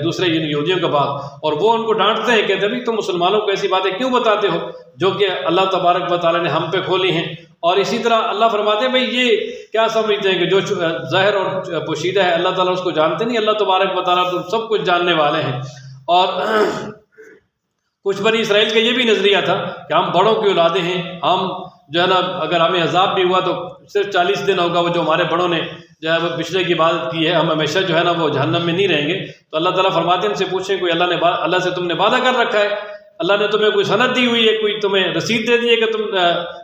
دوسرے یہودیوں کے پاس، اور وہ ان کو ڈانٹتے ہیں، کہتے ہیں بھائی تم مسلمانوں کو ایسی باتیں کیوں بتاتے ہو جو کہ اللہ تبارک و تعالیٰ نے ہم پہ کھولی ہیں۔ اور اسی طرح اللہ فرماتے ہیں بھئی یہ کیا سمجھتے ہیں کہ جو ظاہر اور پوشیدہ ہے اللہ تعالیٰ اس کو جانتے نہیں، اللہ تبارک و تعالیٰ تو سب کچھ جاننے والے ہیں۔ اور کچھ بنی اسرائیل کا یہ بھی نظریہ تھا کہ ہم بڑوں کی اولادیں ہیں، ہم جو ہے نا اگر ہمیں عذاب بھی ہوا تو صرف 40 دن ہوگا، وہ جو ہمارے بڑوں نے جو ہے وہ پچھلے کی عبادت کی ہے، ہم ہمیشہ جو ہے نا وہ جہنم میں نہیں رہیں گے۔ تو اللہ تعالیٰ فرماتے ہیں ان سے پوچھیں کوئی اللہ سے تم نے وعدہ کر رکھا ہے، اللہ نے تمہیں کوئی سند دی ہوئی ہے، کوئی تمہیں رسید دے دی ہے کہ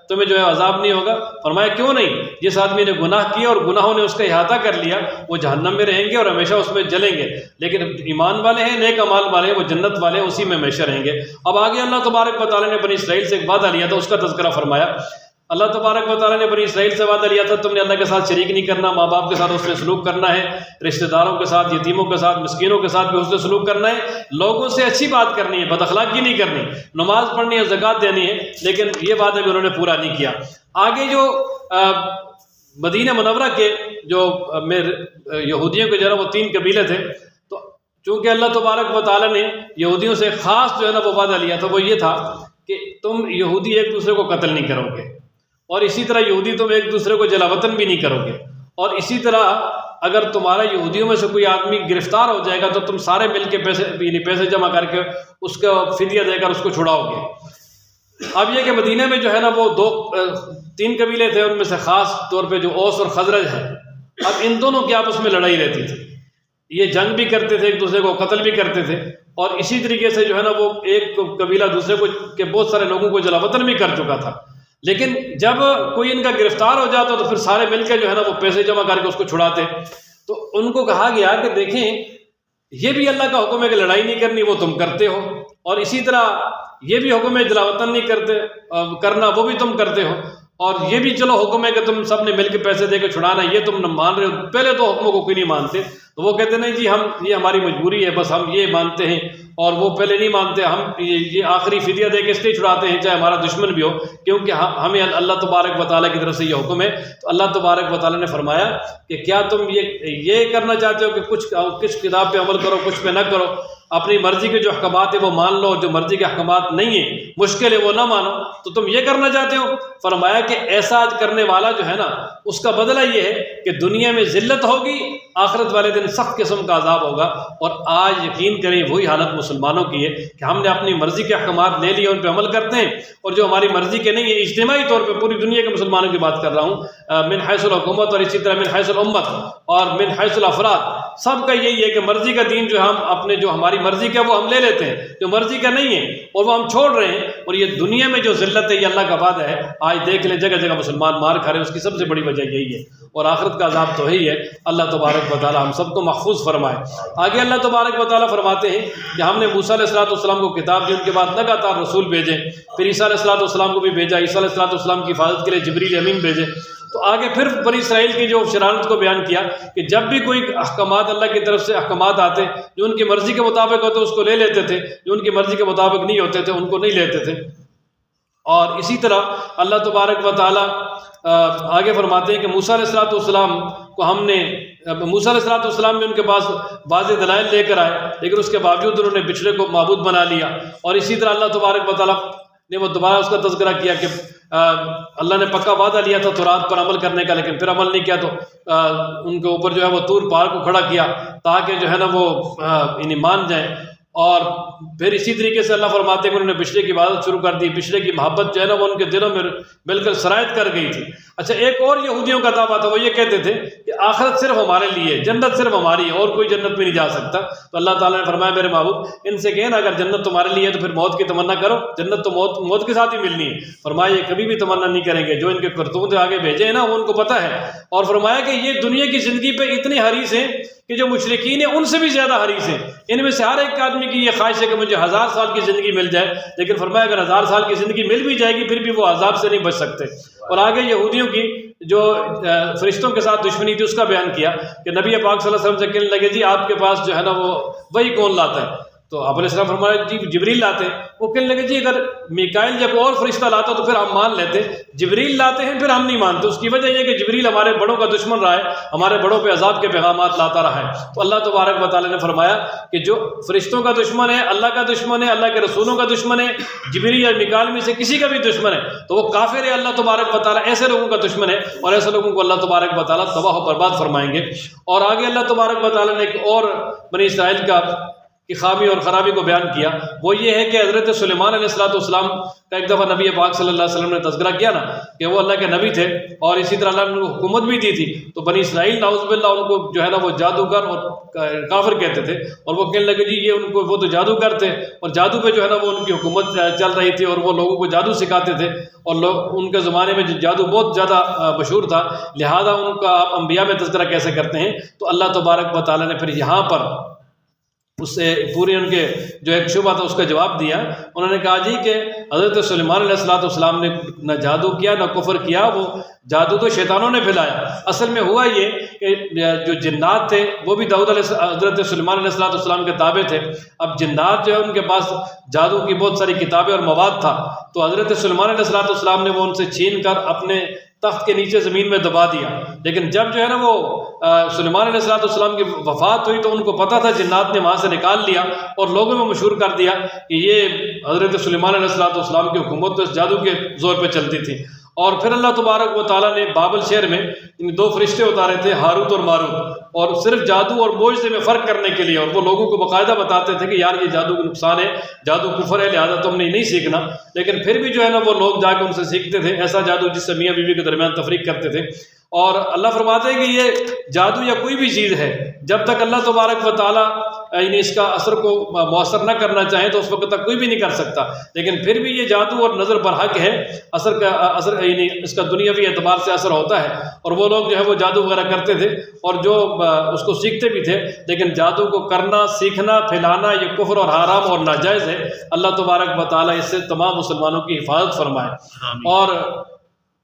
تمہیں جو ہے عذاب نہیں ہوگا؟ فرمایا کیوں نہیں، جس آدمی نے گناہ کیا اور گناہوں نے اس کا احاطہ کر لیا وہ جہنم میں رہیں گے اور ہمیشہ اس میں جلیں گے، لیکن ایمان والے ہیں، نیک اعمال والے ہیں، وہ جنت والے ہیں، اسی میں ہمیشہ رہیں گے۔ اب آگے اللہ تبارک و تعالیٰ نے بنی اسرائیل سے ایک وعدہ لیا تھا، اس کا تذکرہ فرمایا۔ اللہ تبارک و تعالیٰ نے بنی اسرائیل سے وعدہ لیا تھا تم نے اللہ کے ساتھ شریک نہیں کرنا، ماں باپ کے ساتھ حسن سلوک کرنا ہے، رشتہ داروں کے ساتھ، یتیموں کے ساتھ، مسکینوں کے ساتھ بھی حسن سلوک کرنا ہے، لوگوں سے اچھی بات کرنی ہے، بد اخلاقی نہیں کرنی، نماز پڑھنی ہے، زکوٰۃ دینی ہے، لیکن یہ وعدہ بھی انہوں نے پورا نہیں کیا۔ آگے جو مدینہ منورہ کے جو یہودیوں کے جو ہے وہ 3 قبیلے تھے، تو چونکہ اللہ تبارک و تعالیٰ نے یہودیوں سے خاص جو ہے نا وہ وعدہ لیا تھا، وہ یہ تھا کہ تم یہودی ایک دوسرے کو قتل نہیں کرو گے، اور اسی طرح یہودی تم ایک دوسرے کو جلا وطن بھی نہیں کرو گے، اور اسی طرح اگر تمہارا یہودیوں میں سے کوئی آدمی گرفتار ہو جائے گا تو تم سارے مل کے پیسے جمع کر کے اس کو فدیہ دے کر اس کو چھڑاؤ گے۔ اب یہ کہ مدینہ میں جو ہے نا وہ 3 قبیلے تھے، ان میں سے خاص طور پہ جو اوس اور خزرج ہے، اب ان دونوں کی آپس میں لڑائی رہتی تھی، یہ جنگ بھی کرتے تھے، ایک دوسرے کو قتل بھی کرتے تھے، اور اسی طریقے سے جو ہے نا وہ ایک قبیلہ دوسرے کو کے بہت سارے لوگوں کو جلا وطن بھی کر چکا تھا۔ لیکن جب کوئی ان کا گرفتار ہو جاتا تو پھر سارے مل کے جو ہے نا وہ پیسے جمع کر کے اس کو چھڑاتے۔ تو ان کو کہا گیا کہ دیکھیں یہ بھی اللہ کا حکم ہے کہ لڑائی نہیں کرنی، وہ تم کرتے ہو، اور اسی طرح یہ بھی حکم ہے جلا وطن نہیں کرنا، وہ بھی تم کرتے ہو، اور یہ بھی چلو حکم ہے کہ تم سب نے مل کے پیسے دے کے چھڑانا، یہ تم نہ مان رہے ہو، پہلے تو حکموں کو کوئی نہیں مانتے، تو وہ کہتے نہیں جی یہ ہماری مجبوری ہے، بس ہم یہ مانتے ہیں، اور وہ پہلے نہیں مانتے، ہم یہ آخری فدیہ دے کے اس لیے چھڑاتے ہیں چاہے ہمارا دشمن بھی ہو، کیونکہ ہمیں اللہ تبارک و تعالیٰ کی طرف سے یہ حکم ہے۔ تو اللہ تبارک و تعالیٰ نے فرمایا کہ کیا تم یہ کرنا چاہتے ہو کہ کچھ کتاب پہ عمل کرو، کچھ پہ نہ کرو، اپنی مرضی کے جو احکامات ہیں وہ مان لو، جو مرضی کے احکامات نہیں ہیں، مشکل ہے وہ نہ مانو، تو تم یہ کرنا چاہتے ہو؟ فرمایا کہ ایسا آج کرنے والا جو ہے نا اس کا بدلہ یہ ہے کہ دنیا میں ذلت ہوگی، آخرت والے دن سخت قسم کا عذاب ہوگا۔ اور آج یقین کریں وہی حالت مسلمانوں کی ہے کہ ہم نے اپنی مرضی کے احکامات لے لیے، ان پہ عمل کرتے ہیں، اور جو ہماری مرضی کے نہیں ہے، اجتماعی طور پہ پوری دنیا کے مسلمانوں کی بات کر رہا ہوں، من حیث الحکومت اور اسی طرح من حیث الامت اور من حیث الافراد، سب کا یہی ہے کہ مرضی کا دین جو ہم اپنے جو ہماری مرضی کا وہ ہم لے لیتے ہیں، جو مرضی کا نہیں ہے اور وہ ہم چھوڑ رہے ہیں۔ اور یہ دنیا میں جو ذلت ہے یہ اللہ کا وعدہ ہے، آج دیکھ لیں جگہ جگہ مسلمان مار کھا رہے ہیں، اس کی سب سے بڑی وجہ یہی ہے، اور آخرت کا عذاب تو یہی ہے۔ اللہ تبارک و تعالیٰ ہم سب کو محفوظ فرمائے۔ آگے اللہ تبارک و تعالیٰ فرماتے ہیں کہ ہم نے موسیٰ علیہ السلام کو کتاب دی، ان کے بعد لگاتار رسول بھیجے، پھر عیسیٰ علیہ السلام کو بھی بھیجا، عیسیٰ علیہ السلام کی حفاظت کے لیے جبریل امین بھیجے۔ تو آگے پھر بنی اسرائیل کی جو شرارت کو بیان کیا کہ جب بھی کوئی احکامات اللہ کی طرف سے احکامات آتے جو ان کی مرضی کے مطابق ہوتے اس کو لے لیتے تھے، جو ان کی مرضی کے مطابق نہیں ہوتے تھے ان کو نہیں لیتے تھے۔ اور اسی طرح اللہ تبارک و تعالیٰ آگے فرماتے ہیں کہ موسیٰ علیہ السلام کو ہم نے موسیٰ علیہ السلام بھی ان کے پاس واضح دلائل لے کر آئے، لیکن اس کے باوجود انہوں نے بچھڑے کو معبود بنا لیا۔ اور اسی طرح اللہ تبارک و تعالیٰ نے وہ دوبارہ اس کا تذکرہ کیا کہ اللہ نے پکا وعدہ لیا تھا تورات پر عمل کرنے کا، لیکن پھر عمل نہیں کیا، تو ان کے اوپر جو ہے وہ طور پہاڑ کو کھڑا کیا تاکہ جو ہے نا وہ مان جائیں۔ اور پھر اسی طریقے سے اللہ فرماتے ہیں کہ انہوں نے بچڑے کی عبادت شروع کر دی، بچڑے کی محبت جو ہے نا وہ ان کے دلوں میں بالکل سرایت کر گئی تھی۔ اچھا، ایک اور یہودیوں کا دعویٰ تھا، وہ یہ کہتے تھے کہ آخرت صرف ہمارے لیے، جنت صرف ہماری ہے، اور کوئی جنت میں نہیں جا سکتا۔ تو اللہ تعالیٰ نے فرمایا میرے محبوب ان سے کہیں نا اگر جنت تمہارے لیے ہے تو پھر موت کی تمنا کرو، جنت تو موت کے ساتھ ہی ملنی ہے۔ فرمایا یہ کبھی بھی تمنا نہیں کریں گے، جو ان کے کرتوت آگے بھیجے ہیں نا وہ ان کو پتہ ہے۔ اور فرمایا کہ یہ دنیا کی زندگی پہ اتنے حریص ہیں کہ جو مشرکین ہیں ان سے بھی زیادہ حریص ہیں۔ ان میں سے ہر ایک آدمی کی یہ خواہش ہے کہ مجھے 1000 سال کی زندگی مل جائے، لیکن فرمایا اگر 1000 سال کی زندگی مل بھی جائے گی پھر بھی وہ عذاب سے نہیں بچ سکتے۔ اور آگے یہودیوں کی جو فرشتوں کے ساتھ دشمنی تھی اس کا بیان کیا کہ نبی پاک صلی اللہ علیہ وسلم سے کہنے لگے جی آپ کے پاس جو ہے نا وہ وہی کون لاتا ہے؟ تو آپ علیہ السلام فرمایا جی جبریل لاتے ہیں۔ وہ کہنے لگے جی اگر میکائیل جب اور فرشتہ لاتا تو پھر ہم مان لیتے، جبریل لاتے ہیں پھر ہم نہیں مانتے۔ اس کی وجہ یہ کہ جبریل ہمارے بڑوں کا دشمن رہا ہے، ہمارے بڑوں پہ عذاب کے پیغامات لاتا رہا ہے۔ تو اللہ تبارک و تعالیٰ نے فرمایا کہ جو فرشتوں کا دشمن ہے، اللہ کا دشمن ہے، اللہ کے رسولوں کا دشمن ہے، جبریل یا میکائیل میں سے کسی کا بھی دشمن ہے تو وہ کافر ہے۔ اللہ تبارک و تعالیٰ ایسے لوگوں کا دشمن ہے اور ایسے لوگوں کو اللہ تبارک و تعالیٰ تباہ و برباد فرمائیں گے۔ اور آگے اللہ تبارک و تعالیٰ نے ایک اور بنی اسرائیل کی خامی اور خرابی کو بیان کیا، وہ یہ ہے کہ حضرت سلیمان علیہ السلام کا ایک دفعہ نبی پاک صلی اللہ علیہ وسلم نے تذکرہ کیا نا کہ وہ اللہ کے نبی تھے اور اسی طرح اللہ نے ان کو حکومت بھی دی تھی۔ تو بنی اسرائیل نعوذ باللہ ان کو جو ہے نا وہ جادوگر اور کافر کہتے تھے، اور وہ کہنے لگے جی یہ ان کو وہ تو جادوگر تھے اور جادو پہ جو ہے نا وہ ان کی حکومت چل رہی تھی اور وہ لوگوں کو جادو سکھاتے تھے، اور لوگ ان کے زمانے میں جادو بہت زیادہ مشہور تھا، لہذا ان کا آپ انبیاء میں تذکرہ کیسے کرتے ہیں؟ تو اللہ تبارک و تعالیٰ نے پھر یہاں پر اس سے پوری ان کے جو ایک شبہ تھا اس کا جواب دیا۔ انہوں نے کہا جی کہ حضرت سلیمان علیہ السلام نے نہ جادو کیا نہ کفر کیا، وہ جادو تو شیطانوں نے پھیلایا۔ اصل میں ہوا یہ کہ جو جنات تھے وہ بھی حضرت سلیمان علیہ السلام کے تابع تھے۔ اب جنات جو ہے ان کے پاس جادو کی بہت ساری کتابیں اور مواد تھا، تو حضرت سلیمان علیہ السلام نے وہ ان سے چھین کر اپنے تخت کے نیچے زمین میں دبا دیا۔ لیکن جب جو ہے نا وہ سلیمان علیہ السلام کی وفات ہوئی تو ان کو پتہ تھا، جنات نے وہاں سے نکال لیا اور لوگوں میں مشہور کر دیا کہ یہ حضرت سلیمان علیہ السلام کی حکومت تو اس جادو کے زور پہ چلتی تھی۔ اور پھر اللہ تبارک و تعالیٰ نے بابل شہر میں دو فرشتے اتارے تھے، ہاروت اور ماروت، اور صرف جادو اور معجزے میں فرق کرنے کے لیے، اور وہ لوگوں کو باقاعدہ بتاتے تھے کہ یار یہ جادو کا نقصان ہے، جادو کفر ہے، لہذا تم نے نہیں سیکھنا۔ لیکن پھر بھی جو ہے نا وہ لوگ جا کے ان سے سیکھتے تھے، ایسا جادو جس سے میاں بیوی کے درمیان تفریق کرتے تھے۔ اور اللہ فرماتے ہیں کہ یہ جادو یا کوئی بھی چیز ہے جب تک اللہ تبارک و تعالیٰ یعنی اس کا اثر کو مؤثر نہ کرنا چاہیں تو اس وقت تک کوئی بھی نہیں کر سکتا، لیکن پھر بھی یہ جادو اور نظر برحق ہے، اثر یعنی اس کا دنیاوی اعتبار سے اثر ہوتا ہے۔ اور وہ لوگ جو ہے وہ جادو وغیرہ کرتے تھے اور جو اس کو سیکھتے بھی تھے، لیکن جادو کو کرنا، سیکھنا، پھیلانا یہ کفر اور حرام اور ناجائز ہے۔ اللہ تبارک و تعالیٰ اس سے تمام مسلمانوں کی حفاظت فرمائے۔ اور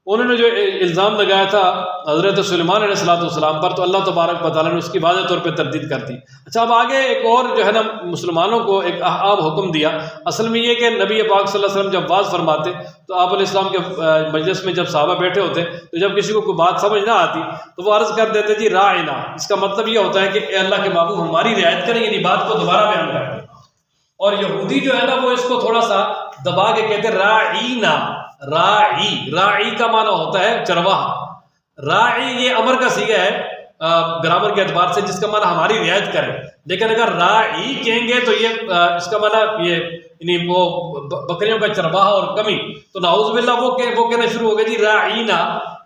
انہوں نے جو الزام لگایا تھا حضرت سلیمان علیہ السلام پر، تو اللہ تبارک و تعالیٰ نے اس کی واضح طور پہ تردید کر دی۔ اچھا، اب آگے ایک اور جو ہے نا مسلمانوں کو ایک عام حکم دیا۔ اصل میں یہ کہ نبی پاک صلی اللہ علیہ وسلم جب واعظ فرماتے تو آپ علیہ السلام کے مجلس میں جب صحابہ بیٹھے ہوتے تو جب کسی کو کوئی بات سمجھ نہ آتی تو وہ عرض کر دیتے جی راعنا۔ اس کا مطلب یہ ہوتا ہے کہ اے اللہ کے محبوب ہماری رعایت کریں، یعنی بات کو دوبارہ بیان کر دیں۔ اور یہودی جو ہے نا وہ اس کو تھوڑا سا دبا کے کہتے راعینا۔ راعی کا معنی ہوتا ہے چرواہا۔ راعی یہ امر کا صیغہ ہے گرامر کے اعتبار سے، جس کا معنی ہماری رعایت کریں، لیکن اگر راعی کہیں گے تو یہ اس کا معنی یہ یعنی وہ بکریوں کا چرواہا اور کمی، تو نعوذ باللہ وہ کہنا شروع ہو گیا جی راعینا،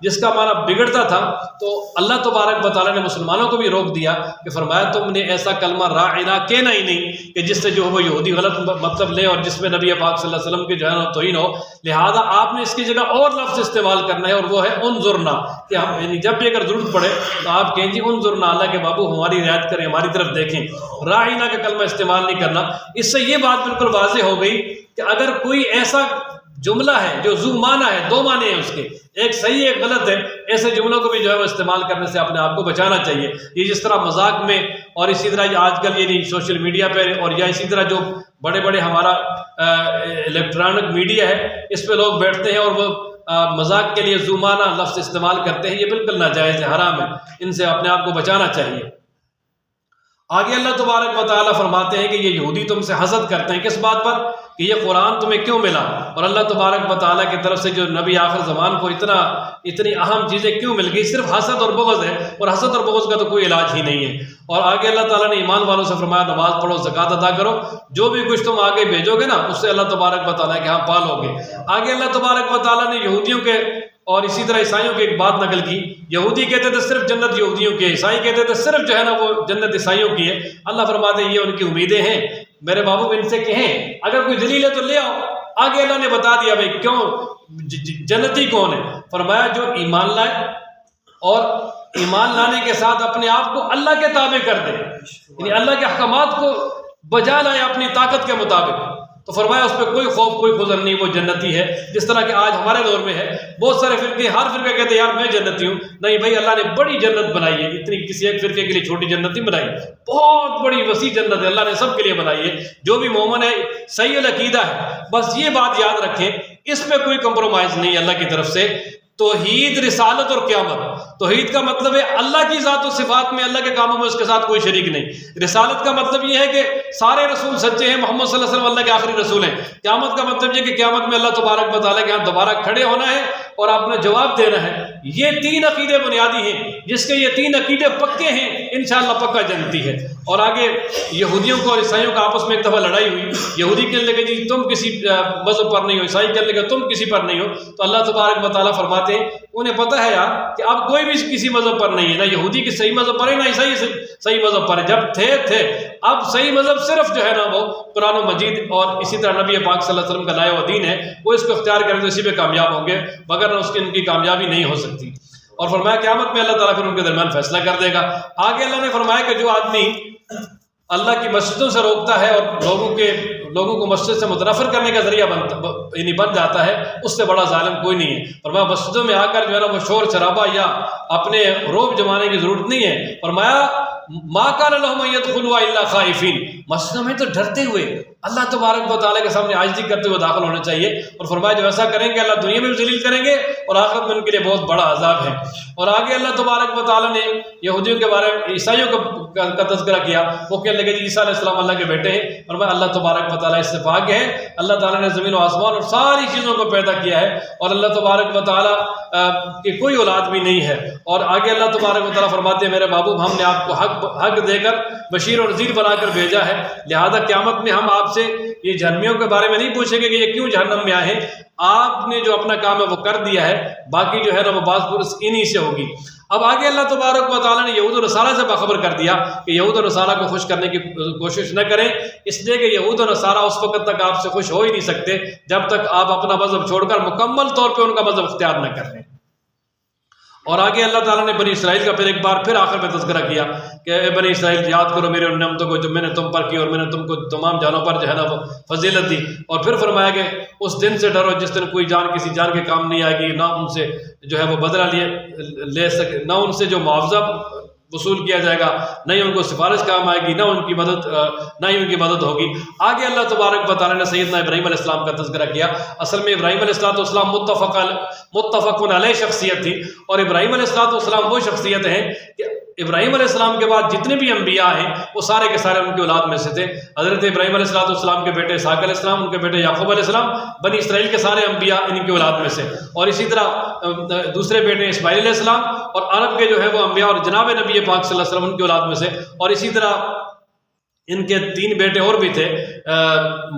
جس کا معنی بگڑتا تھا۔ تو اللہ تبارک و تعالیٰ نے مسلمانوں کو بھی روک دیا کہ فرمایا تم نے ایسا کلمہ راعنا کہنا ہی نہیں کہ جس سے جو وہ یہودی غلط مطلب لے اور جس میں نبی پاک صلی اللہ علیہ وسلم کی جو ہے نا توہین ہو، لہذا آپ نے اس کی جگہ اور لفظ استعمال کرنا ہے، اور وہ ہے انظرنا، کہ ہم یعنی جب بھی اگر ضرورت پڑے تو آپ کہیں جی انظرنا، اللہ کے بابو ہماری رعایت کریں، ہماری طرف دیکھیں، راعنا کا کلمہ استعمال نہیں کرنا۔ اس سے یہ بات بالکل واضح ہو گئی کہ اگر کوئی ایسا جملہ ہے جو ذو معنی ہے، دو معنی ہیں اس کے، ایک صحیح ایک غلط ہے، ایسے جملوں کو بھی جو ہے وہ استعمال کرنے سے اپنے آپ کو بچانا چاہیے۔ یہ جس طرح مذاق میں اور اسی طرح آج کل یعنی سوشل میڈیا پہ اور یا اسی طرح جو بڑے بڑے ہمارا الیکٹرانک میڈیا ہے اس پہ لوگ بیٹھتے ہیں اور وہ مذاق کے لیے ذو معنی لفظ استعمال کرتے ہیں، یہ بالکل ناجائز ہے، حرام ہے، ان سے اپنے آپ کو بچانا چاہیے۔ آگے اللہ تبارک و تعالیٰ فرماتے ہیں کہ یہ یہودی تم سے حسد کرتے ہیں، کس بات پر؟ کہ یہ قرآن تمہیں کیوں ملا، اور اللہ تبارک و تعالیٰ کی طرف سے جو نبی آخر زمان کو اتنی اہم چیزیں کیوں مل گئی، صرف حسد اور بغض ہے، اور حسد اور بغض کا تو کوئی علاج ہی نہیں ہے۔ اور آگے اللہ تعالیٰ نے ایمان والوں سے فرمایا نماز پڑھو، زکوٰۃ ادا کرو، جو بھی کچھ تم آگے بھیجو گے نا اس سے اللہ تبارک و تعالیٰ کے ہاں پالو گے۔ آگے اللہ تبارک و تعالیٰ نے یہودیوں کے اور اسی طرح عیسائیوں کی ایک بات نقل کی، یہودی کہتے تھے صرف جنت یہودیوں کی ہے، عیسائی کہتے تھے صرف جو ہے نا وہ جنت عیسائیوں کی ہے۔ اللہ فرماتے ہیں یہ ان کی امیدیں ہیں، میرے بابو ان سے کہیں اگر کوئی دلیل ہے تو لے آؤ۔ آگے اللہ نے بتا دیا بھائی کیوں جنتی کون ہے، فرمایا جو ایمان لائے اور ایمان لانے کے ساتھ اپنے آپ کو اللہ کے تابع کر دے، یعنی اللہ کے احکامات کو بجا لائے اپنی طاقت کے مطابق، تو فرمایا اس پہ کوئی خوف کوئی خزن نہیں، وہ جنتی ہے۔ جس طرح کہ آج ہمارے دور میں ہے بہت سارے فرقے، ہر فرقے کہتے ہیں یار میں جنتی ہوں، نہیں بھائی اللہ نے بڑی جنت بنائی ہے، اتنی کسی ایک فرقے کے لیے چھوٹی جنت نہیں بنائی، بہت بڑی وسیع جنت ہے اللہ نے سب کے لیے بنائی ہے۔ جو بھی مومن ہے صحیح العقیدہ ہے بس یہ بات یاد رکھیں اس پہ کوئی کمپرومائز نہیں اللہ کی طرف سے۔ توحید، رسالت اور قیامت، توحید کا مطلب ہے اللہ کی ذات و صفات میں، اللہ کے کاموں میں اس کے ساتھ کوئی شریک نہیں۔ رسالت کا مطلب یہ ہے کہ سارے رسول سچے ہیں، محمد صلی اللہ علیہ وسلم اللہ کے آخری رسول ہیں۔ قیامت کا مطلب یہ کہ قیامت میں اللہ تبارک و تعالیٰ کے ہاں دوبارہ کھڑے ہونا ہے اور آپ نے جواب دینا ہے۔ یہ تین عقیدے بنیادی ہیں، جس کے یہ تین عقیدے پکے ہیں انشاءاللہ پکا جنتی ہے۔ اور آگے یہودیوں کو اور عیسائیوں کا آپس میں ایک دفعہ لڑائی ہوئی، یہودی کہنے لگے جی تم کسی مذہب پر نہیں ہو، عیسائی کہنے لگے تم کسی پر نہیں ہو، تو اللہ تبارک و تعالیٰ فرماتے ہیں انہیں پتہ ہے یار کہ اب کوئی بھی کسی مذہب پر نہیں ہے، نہ یہودی کی صحیح مذہب پر ہے نہ عیسائی صحیح مذہب پر ہے، جب تھے اب صحیح مذہب صرف جو ہے نا وہ قرآن و مجید اور اسی طرح نبی پاک صلی اللہ علیہ وسلم کا لایا ہوا دین ہے، وہ اس کو اختیار کریں تو اسی پہ کامیاب ہوں گے، مگر اس کی ان کی کامیابی نہیں ہو سکتی۔ اور فرمایا قیامت میں اللہ تعالیٰ پھر ان کے درمیان فیصلہ کر دے گا۔ آگے اللہ نے فرمایا کہ جو آدمی اللہ کی مسجدوں سے روکتا ہے اور لوگوں کو مسجد سے متنفر کرنے کا ذریعہ بن جاتا ہے، اس سے بڑا ظالم کوئی نہیں ہے۔ فرمایا مسجدوں میں آ کر جو ہے نا وہ شور شرابہ یا اپنے روب جمانے کی ضرورت نہیں ہے۔ فرمایا ما کان لهم ان يدخلوا الا خائفین، مسجدوں میں تو ڈرتے ہوئے اللہ تبارک و تعالیٰ کے سامنے عاجزی کرتے ہوئے داخل ہونا چاہیے۔ اور فرمایا جو ایسا کریں گے اللہ دنیا میں بھی ذلیل کریں گے اور آخرت میں ان کے لیے بہت بڑا عذاب ہے۔ اور آگے اللہ تبارک و تعالیٰ نے یہودیوں کے بارے میں عیسائیوں کا تذکرہ کیا، وہ کہنے لگے جی عیسیٰ علیہ السلام اللہ کے بیٹے ہیں، اور اللہ تبارک و تعالیٰ اس سے پاک ہے، اللہ تعالیٰ نے زمین و آسمان اور ساری چیزوں کو پیدا کیا ہے اور اللہ تبارک و تعالیٰ کی کوئی اولاد بھی نہیں ہے۔ اور آگے اللہ تبارک و تعالیٰ فرماتے ہیں میرے محبوب ہم نے آپ کو حق دے کر بشیر اور نذیر بنا کر بھیجا ہے، لہذا قیامت میں ہم آپ سے یہ جہنمیوں کے بارے میں نہیں پوچھیں گے کہ یہ کیوں جہنم میں آئے ہیں، آپ نے جو اپنا کام ہے وہ کر دیا ہے، باقی جو ہے نا وہ باز پرس انہی سے ہوگی۔ اب آگے اللہ تبارک و تعالیٰ نے یہود و نصارہ سے باخبر کر دیا کہ یہود و نصارہ کو خوش کرنے کی کوشش نہ کریں، اس لیے کہ یہود و نصارہ اس وقت تک آپ سے خوش ہو ہی نہیں سکتے جب تک آپ اپنا مذہب چھوڑ کر مکمل طور پہ ان کا مذہب اختیار نہ کر لیں۔ اور آگے اللہ تعالیٰ نے بنی اسرائیل کا پھر آخر میں تذکرہ کیا کہ اے بنی اسرائیل یاد کرو میرے ان نعمتوں کو جو میں نے تم پر کی اور میں نے تم کو تمام جانوں پر جو ہے نا وہ فضیلت دی۔ اور پھر فرمایا کہ اس دن سے ڈرو جس دن کوئی جان کسی جان کے کام نہیں آئے گی، نہ ان سے جو ہے وہ بدلہ لے سکے، نہ ان سے جو معاوضہ وصول کیا جائے گا، نہ ہی ان کو سفارش کام آئے گی، نہ ہی ان کی مدد ہوگی۔ آگے اللہ تبارک و تعالیٰ نے سیدنا ابراہیم علیہ السلام کا تذکرہ کیا۔ اصل میں ابراہیم علیہ السلام متفق علیہ شخصیت تھی، اور ابراہیم علیہ السلام وہ شخصیت ہیں کہ ابراہیم علیہ السلام کے بعد جتنے بھی انبیاء ہیں وہ سارے کے سارے ان کی اولاد میں سے تھے۔ حضرت ابراہیم علیہ السلام کے بیٹے اسحاق علیہ السلام، ان کے بیٹے یعقوب علیہ السلام، بنی اسرائیل کے سارے انبیاء ان کی اولاد میں سے، اور اسی طرح دوسرے بیٹے اسماعیل علیہ السلام، اور عرب کے جو ہے وہ انبیاء اور جناب نبی پاک صلی اللہ علیہ وسلم ان کی اولاد میں سے، اور اسی طرح ان کے 3 بیٹے اور بھی تھے،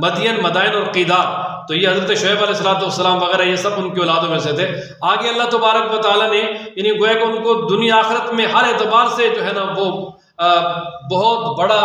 مدین، مدائن اور قیدار، تو یہ حضرت شعیب علیہ السلام وغیرہ یہ سب ان کی اولادوں میں سے تھے۔ آگے اللہ تبارک و تعالیٰ نے یعنی گویا کہ ان کو دنیا آخرت میں ہر اعتبار سے جو ہے نا وہ بہت بڑا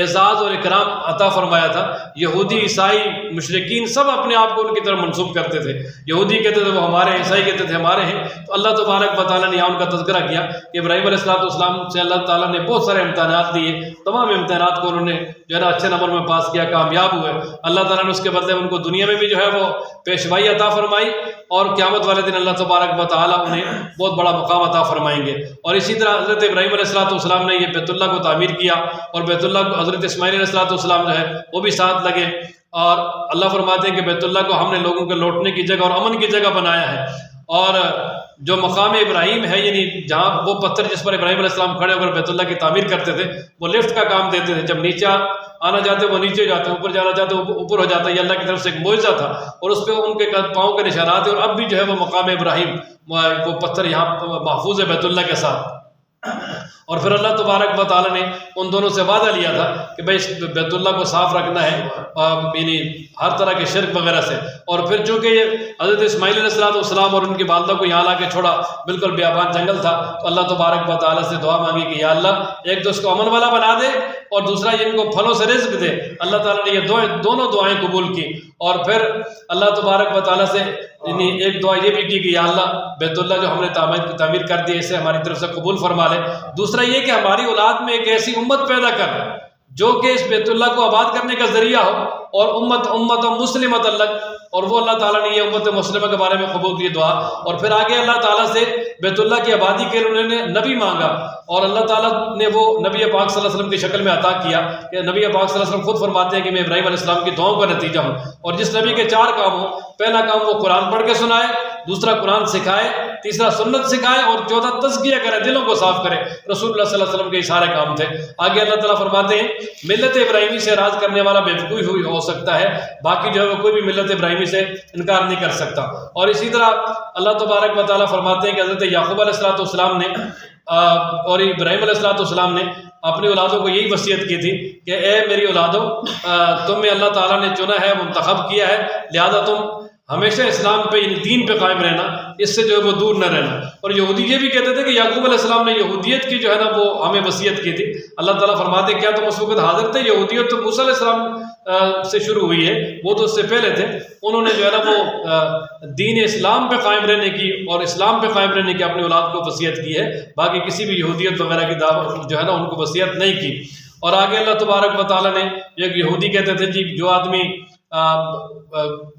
اعزاز اور اکرام عطا فرمایا تھا۔ یہودی، عیسائی، مشرکین سب اپنے آپ کو ان کی طرف منسوب کرتے تھے، یہودی کہتے تھے وہ ہمارے ہیں، عیسائی کہتے تھے ہمارے ہیں۔ تو اللہ تبارک و تعالیٰ نے یہاں ان کا تذکرہ کیا کہ ابراہیم علیہ السلام سے اللہ تعالیٰ نے بہت سارے امتحانات دیے، تمام امتحانات کو انہوں نے جو ہے نا اچھے نمبر میں پاس کیا، کامیاب ہوئے۔ اللہ تعالیٰ نے اس کے بدلے ان کو دنیا میں بھی جو ہے وہ پیشوائی عطا فرمائی، اور قیامت والے دن اللہ تبارک و تعالیٰ انہیں بہت بڑا مقام عطا فرمائیں گے۔ اور اسی طرح حضرت ابراہیم علیہ السلام نے یہ بیت اللہ کو تعمیر کیا، اور بیت اللہ کو حضرت اسماعیل علیہ السلام جو ہے وہ بھی ساتھ لگے۔ اور اللہ فرماتے ہیں کہ بیت اللہ کو ہم نے لوگوں کے لوٹنے کی جگہ اور امن کی جگہ بنایا ہے۔ اور جو مقام ابراہیم ہے، یعنی جہاں وہ پتھر جس پر ابراہیم علیہ السلام کھڑے ہو کر بیت اللہ کی تعمیر کرتے تھے، وہ لفٹ کا کام دیتے تھے۔ جب نیچے آنا چاہتے وہ نیچے جاتے، اوپر جانا چاہتے اوپر ہو جاتا۔ یہ اللہ کی طرف سے ایک معجزہ تھا، اور اس پہ ان کے پاؤں کے نشانات ہیں، اور اب بھی جو ہے وہ مقام ابراہیم وہ پتھر یہاں محفوظ ہے بیت اللہ کے ساتھ۔ اور پھر اللہ تبارک و تعالیٰ نے ان دونوں سے وعدہ لیا تھا کہ بھائی بیت اللہ کو صاف رکھنا ہے، یعنی ہر طرح کے شرک وغیرہ سے۔ اور پھر چونکہ یہ حضرت اسماعیل علیہ السلام اور ان کی والدہ کو یہاں لا کے چھوڑا، بالکل بیابان جنگل تھا، تو اللہ تبارک و تعالیٰ سے دعا مانگی کہ یا اللہ ایک تو اس کو امن والا بنا دے، اور دوسرا ان کو پھلوں سے رزق دے۔ اللہ تعالیٰ نے یہ دونوں دعائیں قبول کی، اور پھر اللہ تبارک و تعالیٰ سے ایک دعا یہ بھی کی کہ یا اللہ بیت اللہ جو ہم نے تعمیر کر دی اسے ہماری طرف سے قبول فرما لے۔ دوسرا یہ کہ ہماری اولاد میں ایک ایسی امت پیدا کر جو کہ اس بیت اللہ کو آباد کرنے کا ذریعہ ہو، اور امت مسلمت اللہ، اور وہ اللہ تعالیٰ نے یہ امت مسلمہ کے بارے میں قبول کی دعا۔ اور پھر آگے اللہ تعالیٰ سے بیت اللہ کی آبادی کے لیے انہوں نے نبی مانگا، اور اللہ تعالیٰ نے وہ نبی پاک صلی اللہ علیہ وسلم کی شکل میں عطا کیا کہ نبی پاک صلی اللہ علیہ وسلم خود فرماتے ہیں کہ میں ابراہیم علیہ السلام کی دعاؤں کا نتیجہ ہوں۔ اور جس نبی کے 4 کام ہوں، پہلا کام وہ قرآن پڑھ کے سنائے، دوسرا قرآن سکھائے، تیسرا سنت سکھائے، اور چوتھا تزکیہ کرے، دلوں کو صاف کرے۔ رسول اللہ صلی اللہ علیہ وسلم کے یہ سارے کام تھے۔ آگے اللہ تعالیٰ فرماتے ہیں ملت ابراہیمی سے راز کرنے والا بیوقوف ہو سکتا ہے، باقی جو ہے وہ کوئی بھی ملت ابراہیمی سے انکار نہیں کر سکتا۔ اور اسی طرح اللہ تبارک و تعالیٰ فرماتے ہیں کہ حضرت یعقوب علیہ السلام نے اور ابراہیم علیہ السلام نے اپنی اولادوں کو یہی وصیت کی تھی کہ اے میری اولادوں، تمہیں اللہ تعالیٰ نے چنا ہے، منتخب کیا ہے، لہذا تم ہمیشہ اسلام پہ، یعنی دین پہ قائم رہنا، اس سے جو ہے وہ دور نہ رہنا۔ اور یہودی یہ بھی کہتے تھے کہ یعقوب علیہ السلام نے یہودیت کی جو ہے نا وہ ہمیں وصیت کی تھی۔ اللہ تعالیٰ فرماتے کیا تم اس وقت حاضر تھے؟ یہودیت تو موسیٰ علیہ السلام سے شروع ہوئی ہے، وہ تو اس سے پہلے تھے۔ انہوں نے جو ہے نا وہ دین اسلام پہ قائم رہنے کی اور اسلام پہ قائم رہنے کی اپنی اولاد کو وصیت کی ہے، باقی کسی بھی یہودیت وغیرہ کی دعوت جو ہے نا ان کو وصیت نہیں کی۔ اور آگے اللہ تبارک و تعالیٰ نے ایک یہودی کہتے تھے جی جو آدمی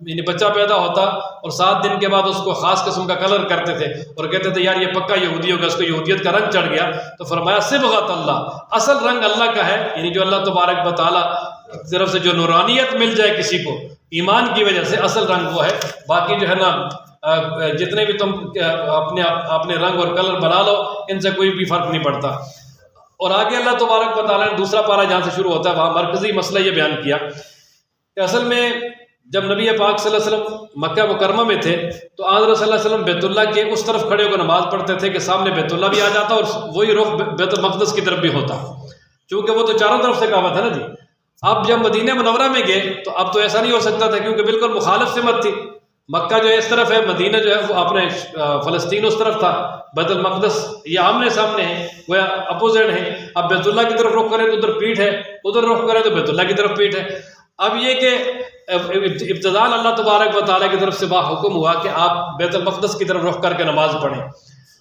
یعنی بچہ پیدا ہوتا اور 7 دن کے بعد اس کو خاص قسم کا کلر کرتے تھے اور کہتے تھے یار یہ پکا یہودی ہوگا، اس کو یہودیت کا رنگ چڑھ گیا، تو فرمایا صبغۃ اللہ، اصل رنگ اللہ کا ہے، یعنی جو اللہ تبارک و تعالیٰ کی طرف سے جو نورانیت مل جائے کسی کو ایمان کی وجہ سے، اصل رنگ وہ ہے۔ باقی جو ہے نا جتنے بھی تم اپنے رنگ اور کلر بنا لو، ان سے کوئی بھی فرق نہیں پڑتا۔ اور آگے اللہ تبارک و تعالیٰ نے دوسرا پارہ جہاں سے شروع ہوتا ہے وہاں مرکزی مسئلہ یہ بیان کیا کہ اصل میں جب نبی پاک صلی اللہ علیہ وسلم مکہ مکرمہ میں تھے تو حضرت صلی اللہ علیہ وسلم بیت اللہ کے اس طرف کھڑے ہو کر نماز پڑھتے تھے کہ سامنے بیت اللہ بھی آ جاتا اور وہی رخ بیت المقدس کی طرف بھی ہوتا، چونکہ وہ تو چاروں طرف سے کعبہ تھا نا جی۔ اب جب مدینہ منورہ میں گئے تو اب تو ایسا نہیں ہو سکتا تھا، کیونکہ بالکل مخالف سمت تھی۔ مکہ جو ہے اس طرف ہے، مدینہ جو ہے وہ اپنے فلسطین اس طرف تھا، بیت المقدس یہ آمنے سامنے ہے، وہ اپوزٹ ہے۔ اب بیت اللہ کی طرف رخ کریں تو ادھر پیٹھ ہے، ادھر رخ کریں تو بیت اللہ کی طرف پیٹھ ہے۔ اب یہ کہ ابتداءً اللہ تبارک و تعالیٰ کی طرف سے حکم ہوا کہ آپ بیت المقدس کی طرف رخ کر کے نماز پڑھیں۔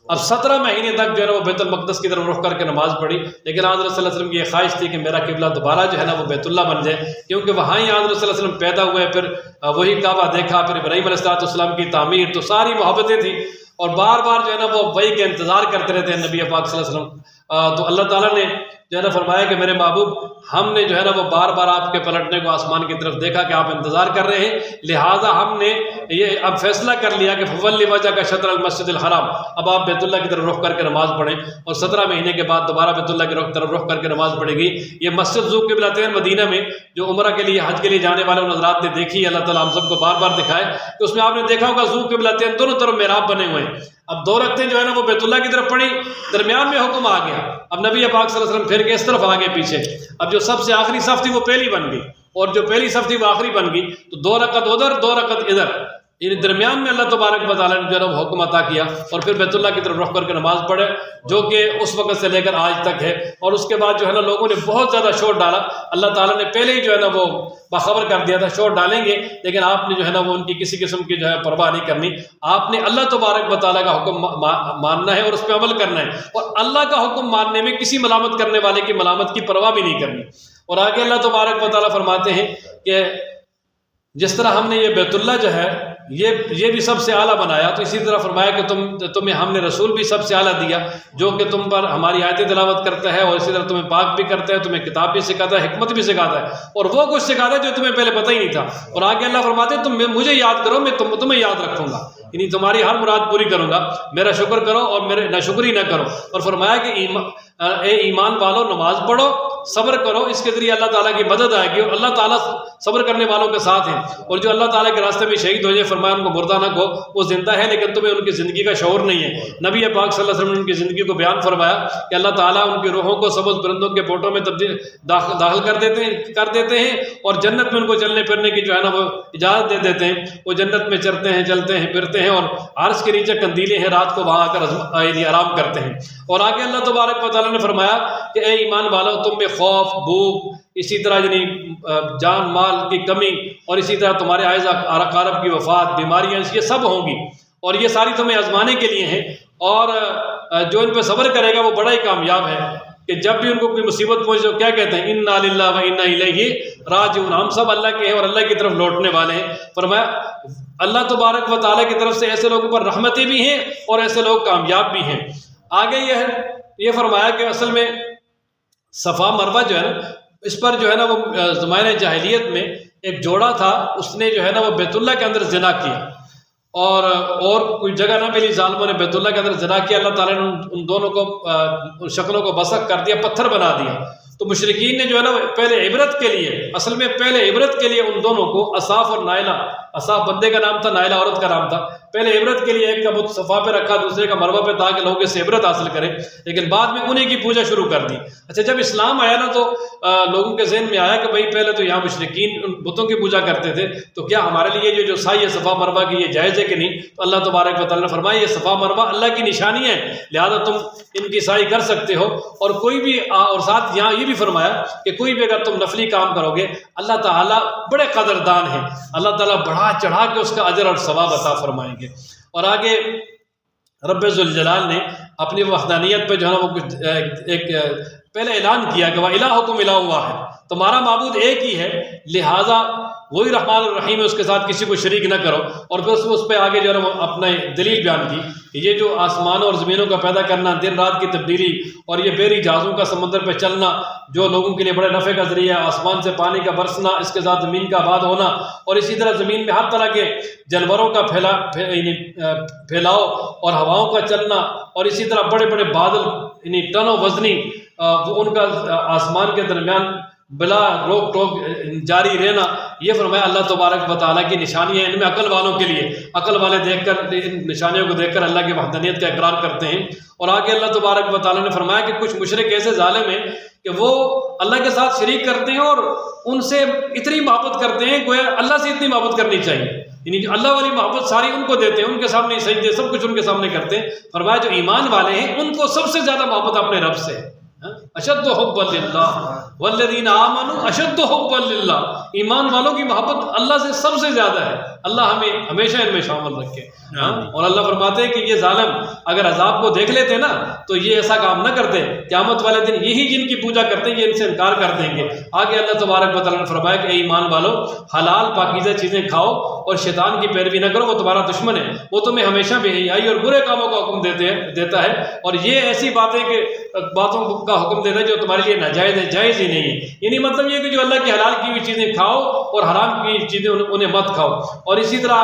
اب 17 مہینے تک جو ہے نا وہ بیت المقدس کی طرف رخ کر کے نماز پڑھی، لیکن حضرت صلی اللہ علیہ وسلم کی یہ خواہش تھی کہ میرا قبلہ دوبارہ جو ہے نا وہ بیت اللہ بن جائے، کیونکہ وہاں ہی حضرت صلی اللہ علیہ وسلم پیدا ہوئے، پھر وہی کعبہ دیکھا، پھر ابراہیم علیہ السلام کی تعمیر، تو ساری محبتیں تھیں، اور بار بار جو ہے نا وہ وہی کا انتظار کرتے رہتے ہیں نبی پاک صلی اللہ علیہ وسلم۔ تو اللہ تعالیٰ نے جو ہے نا فرمایا کہ میرے محبوب ہم نے جو ہے نا وہ بار بار آپ کے پلٹنے کو آسمان کی طرف دیکھا کہ آپ انتظار کر رہے ہیں، لہٰذا ہم نے یہ اب فیصلہ کر لیا کہ فولی وجہ کا شطر المسجد الحرام، اب آپ بیت اللہ کی طرف رخ کر کے نماز پڑھیں، اور 17 مہینے کے بعد دوبارہ بیت اللہ کی طرف رخ کر کے نماز پڑھے گی۔ یہ مسجد ذو قبلتین مدینہ میں جو عمرہ کے لیے حج کے لیے جانے والے حضرات نے دیکھی، اللہ تعالیٰ ہم سب کو بار بار دکھائے کہ اس میں آپ نے دیکھا ہوگا ذو قبلتین دونوں طرف محراب بنے ہوئے ہیں۔ اب 2 رکعتیں جو ہے نا وہ بیت اللہ کی طرف پڑھی، درمیان میں حکم آ گیا، اب نبی پاک صلی اللہ علیہ وسلم پھر کے اس طرف آگے پیچھے، اب جو سب سے آخری صف تھی وہ پہلی بن گئی، اور جو پہلی صف تھی وہ آخری بن گئی، تو 2 رکعت ادھر 2 رکعت ادھر، یعنی درمیان میں اللہ تبارک و تعالیٰ نے جو ہے نا حکم عطا کیا، اور پھر بیت اللہ کی طرف رخ کر کے نماز پڑھے، جو کہ اس وقت سے لے کر آج تک ہے۔ اور اس کے بعد جو ہے نا لوگوں نے بہت زیادہ شور ڈالا، اللہ تعالیٰ نے پہلے ہی جو ہے نا وہ باخبر کر دیا تھا شور ڈالیں گے، لیکن آپ نے جو ہے نا وہ ان کی کسی قسم کی جو ہے پرواہ نہیں کرنی، آپ نے اللہ تبارک و تعالیٰ کا حکم ماننا ہے اور اس پہ عمل کرنا ہے، اور اللہ کا حکم ماننے میں کسی ملامت کرنے والے کی ملامت کی پرواہ بھی نہیں کرنی۔ اور آگے اللہ تبارک و تعالیٰ فرماتے ہیں کہ جس طرح ہم نے یہ بیت اللہ جو ہے یہ بھی سب سے اعلیٰ بنایا، تو اسی طرح فرمایا کہ تمہیں ہم نے رسول بھی سب سے اعلیٰ دیا جو کہ تم پر ہماری آیتیں تلاوت کرتا ہے، اور اسی طرح تمہیں پاک بھی کرتا ہے، تمہیں کتاب بھی سکھاتا ہے، حکمت بھی سکھاتا ہے، اور وہ کچھ سکھاتا ہے جو تمہیں پہلے پتہ ہی نہیں تھا۔ اور آگے اللہ فرماتے ہیں تم مجھے یاد کرو، میں تمہیں یاد رکھوں گا، یعنی تمہاری ہر مراد پوری کروں گا، میرا شکر کرو اور میرے ناشکری نہ کرو۔ اور فرمایا کہ اے ایمان والو نماز پڑھو، صبر کرو، اس کے ذریعے اللہ تعالیٰ کی مدد آئے گی، اور اللہ تعالیٰ صبر کرنے والوں کے ساتھ ہیں۔ اور جو اللہ تعالیٰ کے راستے میں شہید ہو جائے، فرمایا ان کو مردہ نہ کہو، وہ زندہ ہے لیکن تمہیں ان کی زندگی کا شعور نہیں ہے۔ نبی پاک صلی اللہ علیہ وسلم نے ان کی زندگی کو بیان فرمایا کہ اللہ تعالیٰ ان کی روحوں کو سبز پرندوں کے پوٹوں میں داخل کر دیتے ہیں، اور جنت میں ان کو چلنے پھرنے کی جو ہے نا وہ اجازت دے دیتے ہیں۔ وہ جنت میں چرتے ہیں، چلتے ہیں، پھرتے ہیں، اور عرش کے نیچے قندیلیں ہیں، رات کو وہاں آ کر آرام کرتے ہیں۔ اور آگے اللہ تبارک و تعالیٰ نے فرمایا کہ اے ایمان والو تم میں خوف، بھوک، اسی طرح یعنی جان مال کی کمی، اور اسی طرح تمہارے عائز اقارب کی وفات، بیماریاں، یہ سب ہوں گی، اور یہ ساری تمہیں آزمانے کے لیے ہیں۔ اور جو ان پہ صبر کرے گا وہ بڑا ہی کامیاب ہے، کہ جب بھی ان کو کوئی مصیبت پہنچے تو کیا کہتے ہیں، انا للہ و انا الیہ راجعون، ہم سب اللہ کے ہیں اور اللہ کی طرف لوٹنے والے ہیں۔ فرمایا اللہ تبارک و تعالیٰ کی طرف سے ایسے لوگوں پر رحمتیں بھی ہیں اور ایسے لوگ کامیاب بھی ہیں۔ آگے یہ فرمایا کہ اصل میں صفا مروہ جو ہے نا، اس پر جو ہے نا وہ زمانہ جاہلیت میں ایک جوڑا تھا، اس نے جو ہے نا وہ بیت اللہ کے اندر زنا کیا، اور کوئی جگہ نہ ملی، ظالموں نے بیت اللہ کے اندر زنا کیا، اللہ تعالیٰ نے ان دونوں کو ان شکلوں کو بسک کر دیا، پتھر بنا دیا۔ تو مشرکین نے جو ہے نا پہلے عبرت کے لیے، اصل میں پہلے عبرت کے لیے ان دونوں کو اصاف اور نائلہ، اصاف بندے کا نام تھا، نائلہ عورت کا نام تھا، پہلے عبرت کے لیے ایک کا بت صفا پہ رکھا، دوسرے کا مروہ پہ، تاکہ لوگ اس سے عبرت حاصل کریں، لیکن بعد میں انہیں کی پوجا شروع کر دی۔ اچھا جب اسلام آیا نا تو لوگوں کے ذہن میں آیا کہ بھائی پہلے تو یہاں مشرکین ان بتوں کی پوجا کرتے تھے، تو کیا ہمارے لیے جو سائی ہے صفا مروہ کی یہ جائز ہے کہ نہیں؟ تو اللہ تبارک و تعالیٰ نے فرمایا یہ صفا مروہ اللہ کی نشانی ہے، لہذا تم ان کی سائی کر سکتے ہو۔ اور کوئی بھی، اور ساتھ یہاں یہ بھی فرمایا کہ کوئی بھی اگر تم نفلی کام کرو گے، اللہ تعالیٰ بڑے قدردان ہیں، اللہ تعالیٰ بڑھا چڑھا کے اس کا اجر اور ثواب عطا فرمائیں گے۔ اور آگے رب ذوالجلال نے اپنی وحدانیت پہ جو ہے نا وہ کچھ ایک پہلے اعلان کیا کہ وَإِلَٰهُكُمْ إِلَٰهٌ وَاحِدٌ، تمہارا معبود ایک ہی ہے، لہٰذا وہی رحمان الرحیم ہے، اس کے ساتھ کسی کو شریک نہ کرو۔ اور پھر اس پہ آگے جو ہے نا وہ اپنا دلیل بیان کی کہ یہ جو آسمانوں اور زمینوں کا پیدا کرنا، دن رات کی تبدیلی، اور یہ بحری جہازوں کا سمندر پہ چلنا جو لوگوں کے لیے بڑے نفع کا ذریعہ ہے، آسمان سے پانی کا برسنا، اس کے ساتھ زمین کا آباد ہونا، اور اسی طرح زمین میں ہر طرح کے جانوروں کا پھیلاؤ اور ہواؤں کا چلنا، اور اسی طرح بڑے بڑے بادل یعنی ٹن و وزنی ان کا آسمان کے درمیان بلا روک ٹوک جاری رہنا، یہ فرمایا اللہ تبارک و تعالیٰ کی نشانیاں ان میں عقل والوں کے لیے، عقل والے دیکھ کر ان نشانیوں کو دیکھ کر اللہ کی وحدانیت کا اقرار کرتے ہیں۔ اور آگے اللہ تبارک و تعالیٰ نے فرمایا کہ کچھ مشرک ایسے ظالم ہیں کہ وہ اللہ کے ساتھ شریک کرتے ہیں اور ان سے اتنی محبت کرتے ہیں گویا اللہ سے اتنی محبت کرنی چاہیے، یعنی اللہ والی محبت ساری ان کو دیتے ہیں، ان کے سامنے سجدے سب کچھ ان کے سامنے کرتے ہیں۔ فرمایا جو ایمان والے ہیں ان کو سب سے زیادہ محبت اپنے رب سے ہے، اشد حب للہ والذین آمنوا اشد حب للہ، ایمان والوں کی محبت اللہ سے سب سے زیادہ ہے، اللہ ہمیں ہمیشہ ان میں شامل رکھے۔ اور اللہ فرماتے ہیں کہ یہ ظالم اگر عذاب کو دیکھ لیتے نا تو یہ ایسا کام نہ کرتے، قیامت والے دن یہی جن کی پوجا کرتے ہیں یہ ان سے انکار کر دیں گے۔ آگے اللہ تبارک و تعالیٰ نے فرمایا کہ اے ایمان والو حلال پاکیزہ چیزیں کھاؤ اور شیطان کی پیروی نہ کرو، وہ تمہارا دشمن ہے، وہ تمہیں ہمیشہ بے حیائی اور برے کاموں کا حکم دیتا ہے، اور یہ ایسی باتوں کا حکم دیتا ہے جو تمہارے لیے ناجائز ہے، جائز ہی نہیں ہے، یعنی مطلب یہ کہ جو اللہ کی حلال کی ہوئی چیزیں کھاؤ اور حرام کی چیزیں انہیں مت کھاؤ۔ اور اسی طرح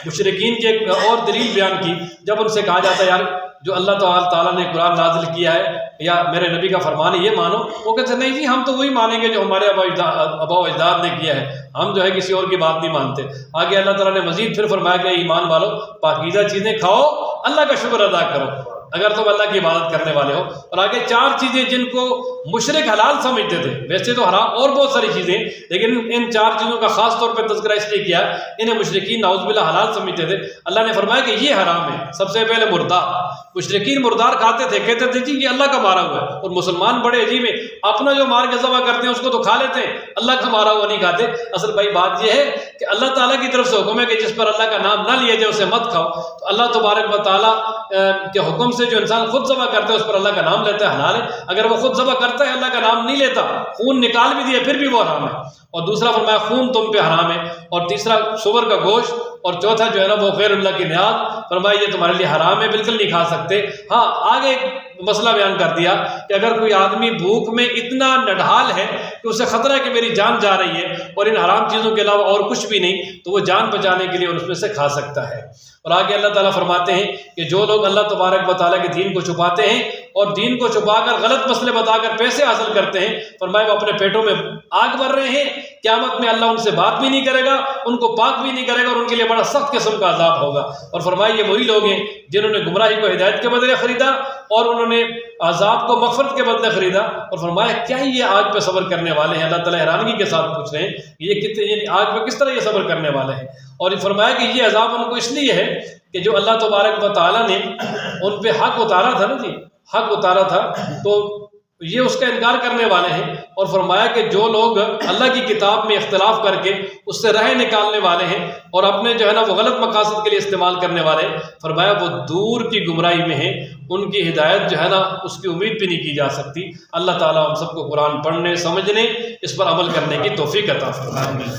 مشرکین کی ایک اور دلیل بیان کی، جب ان سے کہا جاتا ہے یار جو اللہ تعالیٰ نے قرآن نازل کیا ہے یا میرے نبی کا فرمان ہے یہ مانو، وہ کہتے ہیں نہیں جی ہم تو وہی مانیں گے جو ہمارے آبا و اجداد نے کیا ہے، ہم جو ہے کسی اور کی بات نہیں مانتے۔ آگے اللہ تعالیٰ نے مزید پھر فرمایا کہ ایمان والو پاکیزہ چیزیں کھاؤ، اللہ کا شکر ادا کرو اگر تم اللہ کی عبادت کرنے والے ہو۔ اور آگے 4 چیزیں جن کو مشرک حلال سمجھتے تھے، ویسے تو حرام اور بہت ساری چیزیں، لیکن ان 4 چیزوں کا خاص طور پہ تذکرہ اس لیے کیا انہیں مشرکین نعوذ باللہ حلال سمجھتے تھے۔ اللہ نے فرمایا کہ یہ حرام ہے۔ سب سے پہلے مردار، مشرکین مردار کھاتے تھے، کہتے تھے جی یہ اللہ کا مارا ہوا ہے، اور مسلمان بڑے عجیب ہیں، اپنا جو مار کے ذبح کرتے ہیں اس کو تو کھا لیتے ہیں، اللہ کا مارا ہوا نہیں کھاتے۔ اصل بھائی بات یہ ہے کہ اللہ تعالیٰ کی طرف سے حکم ہے کہ جس پر اللہ کا نام نہ لیا جائے اسے مت کھاؤ، تو اللہ تبارک و تعالیٰ کے حکم سے جو انسان خود ذبح کرتا ہے اس پر اللہ کا نام لیتا ہے، حلال ہے۔ اگر وہ خود ذبح کرتا ہے اللہ کا نام نہیں لیتا، خون نکال بھی دیا پھر بھی وہ حرام ہے۔ اور دوسرا فرمایا خون تم پہ حرام ہے، اور تیسرا سور کا گوشت اور چوتھا جو ہے نا وہ غیر اللہ کی نیاز، فرمایا یہ تمہارے لیے حرام ہے، بالکل نہیں کھا سکتے۔ ہاں آگے ایک مسئلہ بیان کر دیا کہ اگر کوئی آدمی بھوک میں اتنا نڈھال ہے کہ اسے خطرہ ہے کہ میری جان جا رہی ہے اور ان حرام چیزوں کے علاوہ اور کچھ بھی نہیں، تو وہ جان بچانے کے لیے اس میں سے کھا سکتا ہے۔ اور آگے اللہ تعالیٰ فرماتے ہیں کہ جو لوگ اللہ تبارک و تعالیٰ کے دین کو چھپاتے ہیں اور دین کو چھپا کر غلط مسئلے بتا کر پیسے حاصل کرتے ہیں، فرمایا وہ اپنے پیٹوں میں آگ بھر رہے ہیں، قیامت میں اللہ ان سے بات بھی نہیں کرے گا، ان کو پاک بھی نہیں کرے گا، اور ان کے لیے بڑا سخت قسم کا عذاب ہوگا۔ اور فرمایا یہ وہی لوگ ہیں جنہوں نے گمراہی کو ہدایت کے بدلے خریدا اور انہوں نے عذاب کو مغفرت کے بدلے خریدا۔ اور فرمایا کیا یہ آگ پہ صبر کرنے والے ہیں؟ اللہ تعالیٰ حیرانگی کے ساتھ پوچھ رہے ہیں یہ کتنے، یعنی آگ پہ کس طرح یہ صبر کرنے والے ہیں؟ اور فرمایا کہ یہ عذاب ان کو اس لیے ہے کہ جو اللہ تبارک و تعالیٰ نے ان پہ حق اتارا تھا نا حق اتارا تھا تو یہ اس کا انکار کرنے والے ہیں۔ اور فرمایا کہ جو لوگ اللہ کی کتاب میں اختلاف کر کے اس سے راہ نکالنے والے ہیں اور اپنے جو ہے نا وہ غلط مقاصد کے لیے استعمال کرنے والے ہیں، فرمایا وہ دور کی گمراہی میں ہیں، ان کی ہدایت جو ہے نا اس کی امید بھی نہیں کی جا سکتی۔ اللہ تعالیٰ ہم سب کو قرآن پڑھنے، سمجھنے، اس پر عمل کرنے کی توفیق عطا فرمائے۔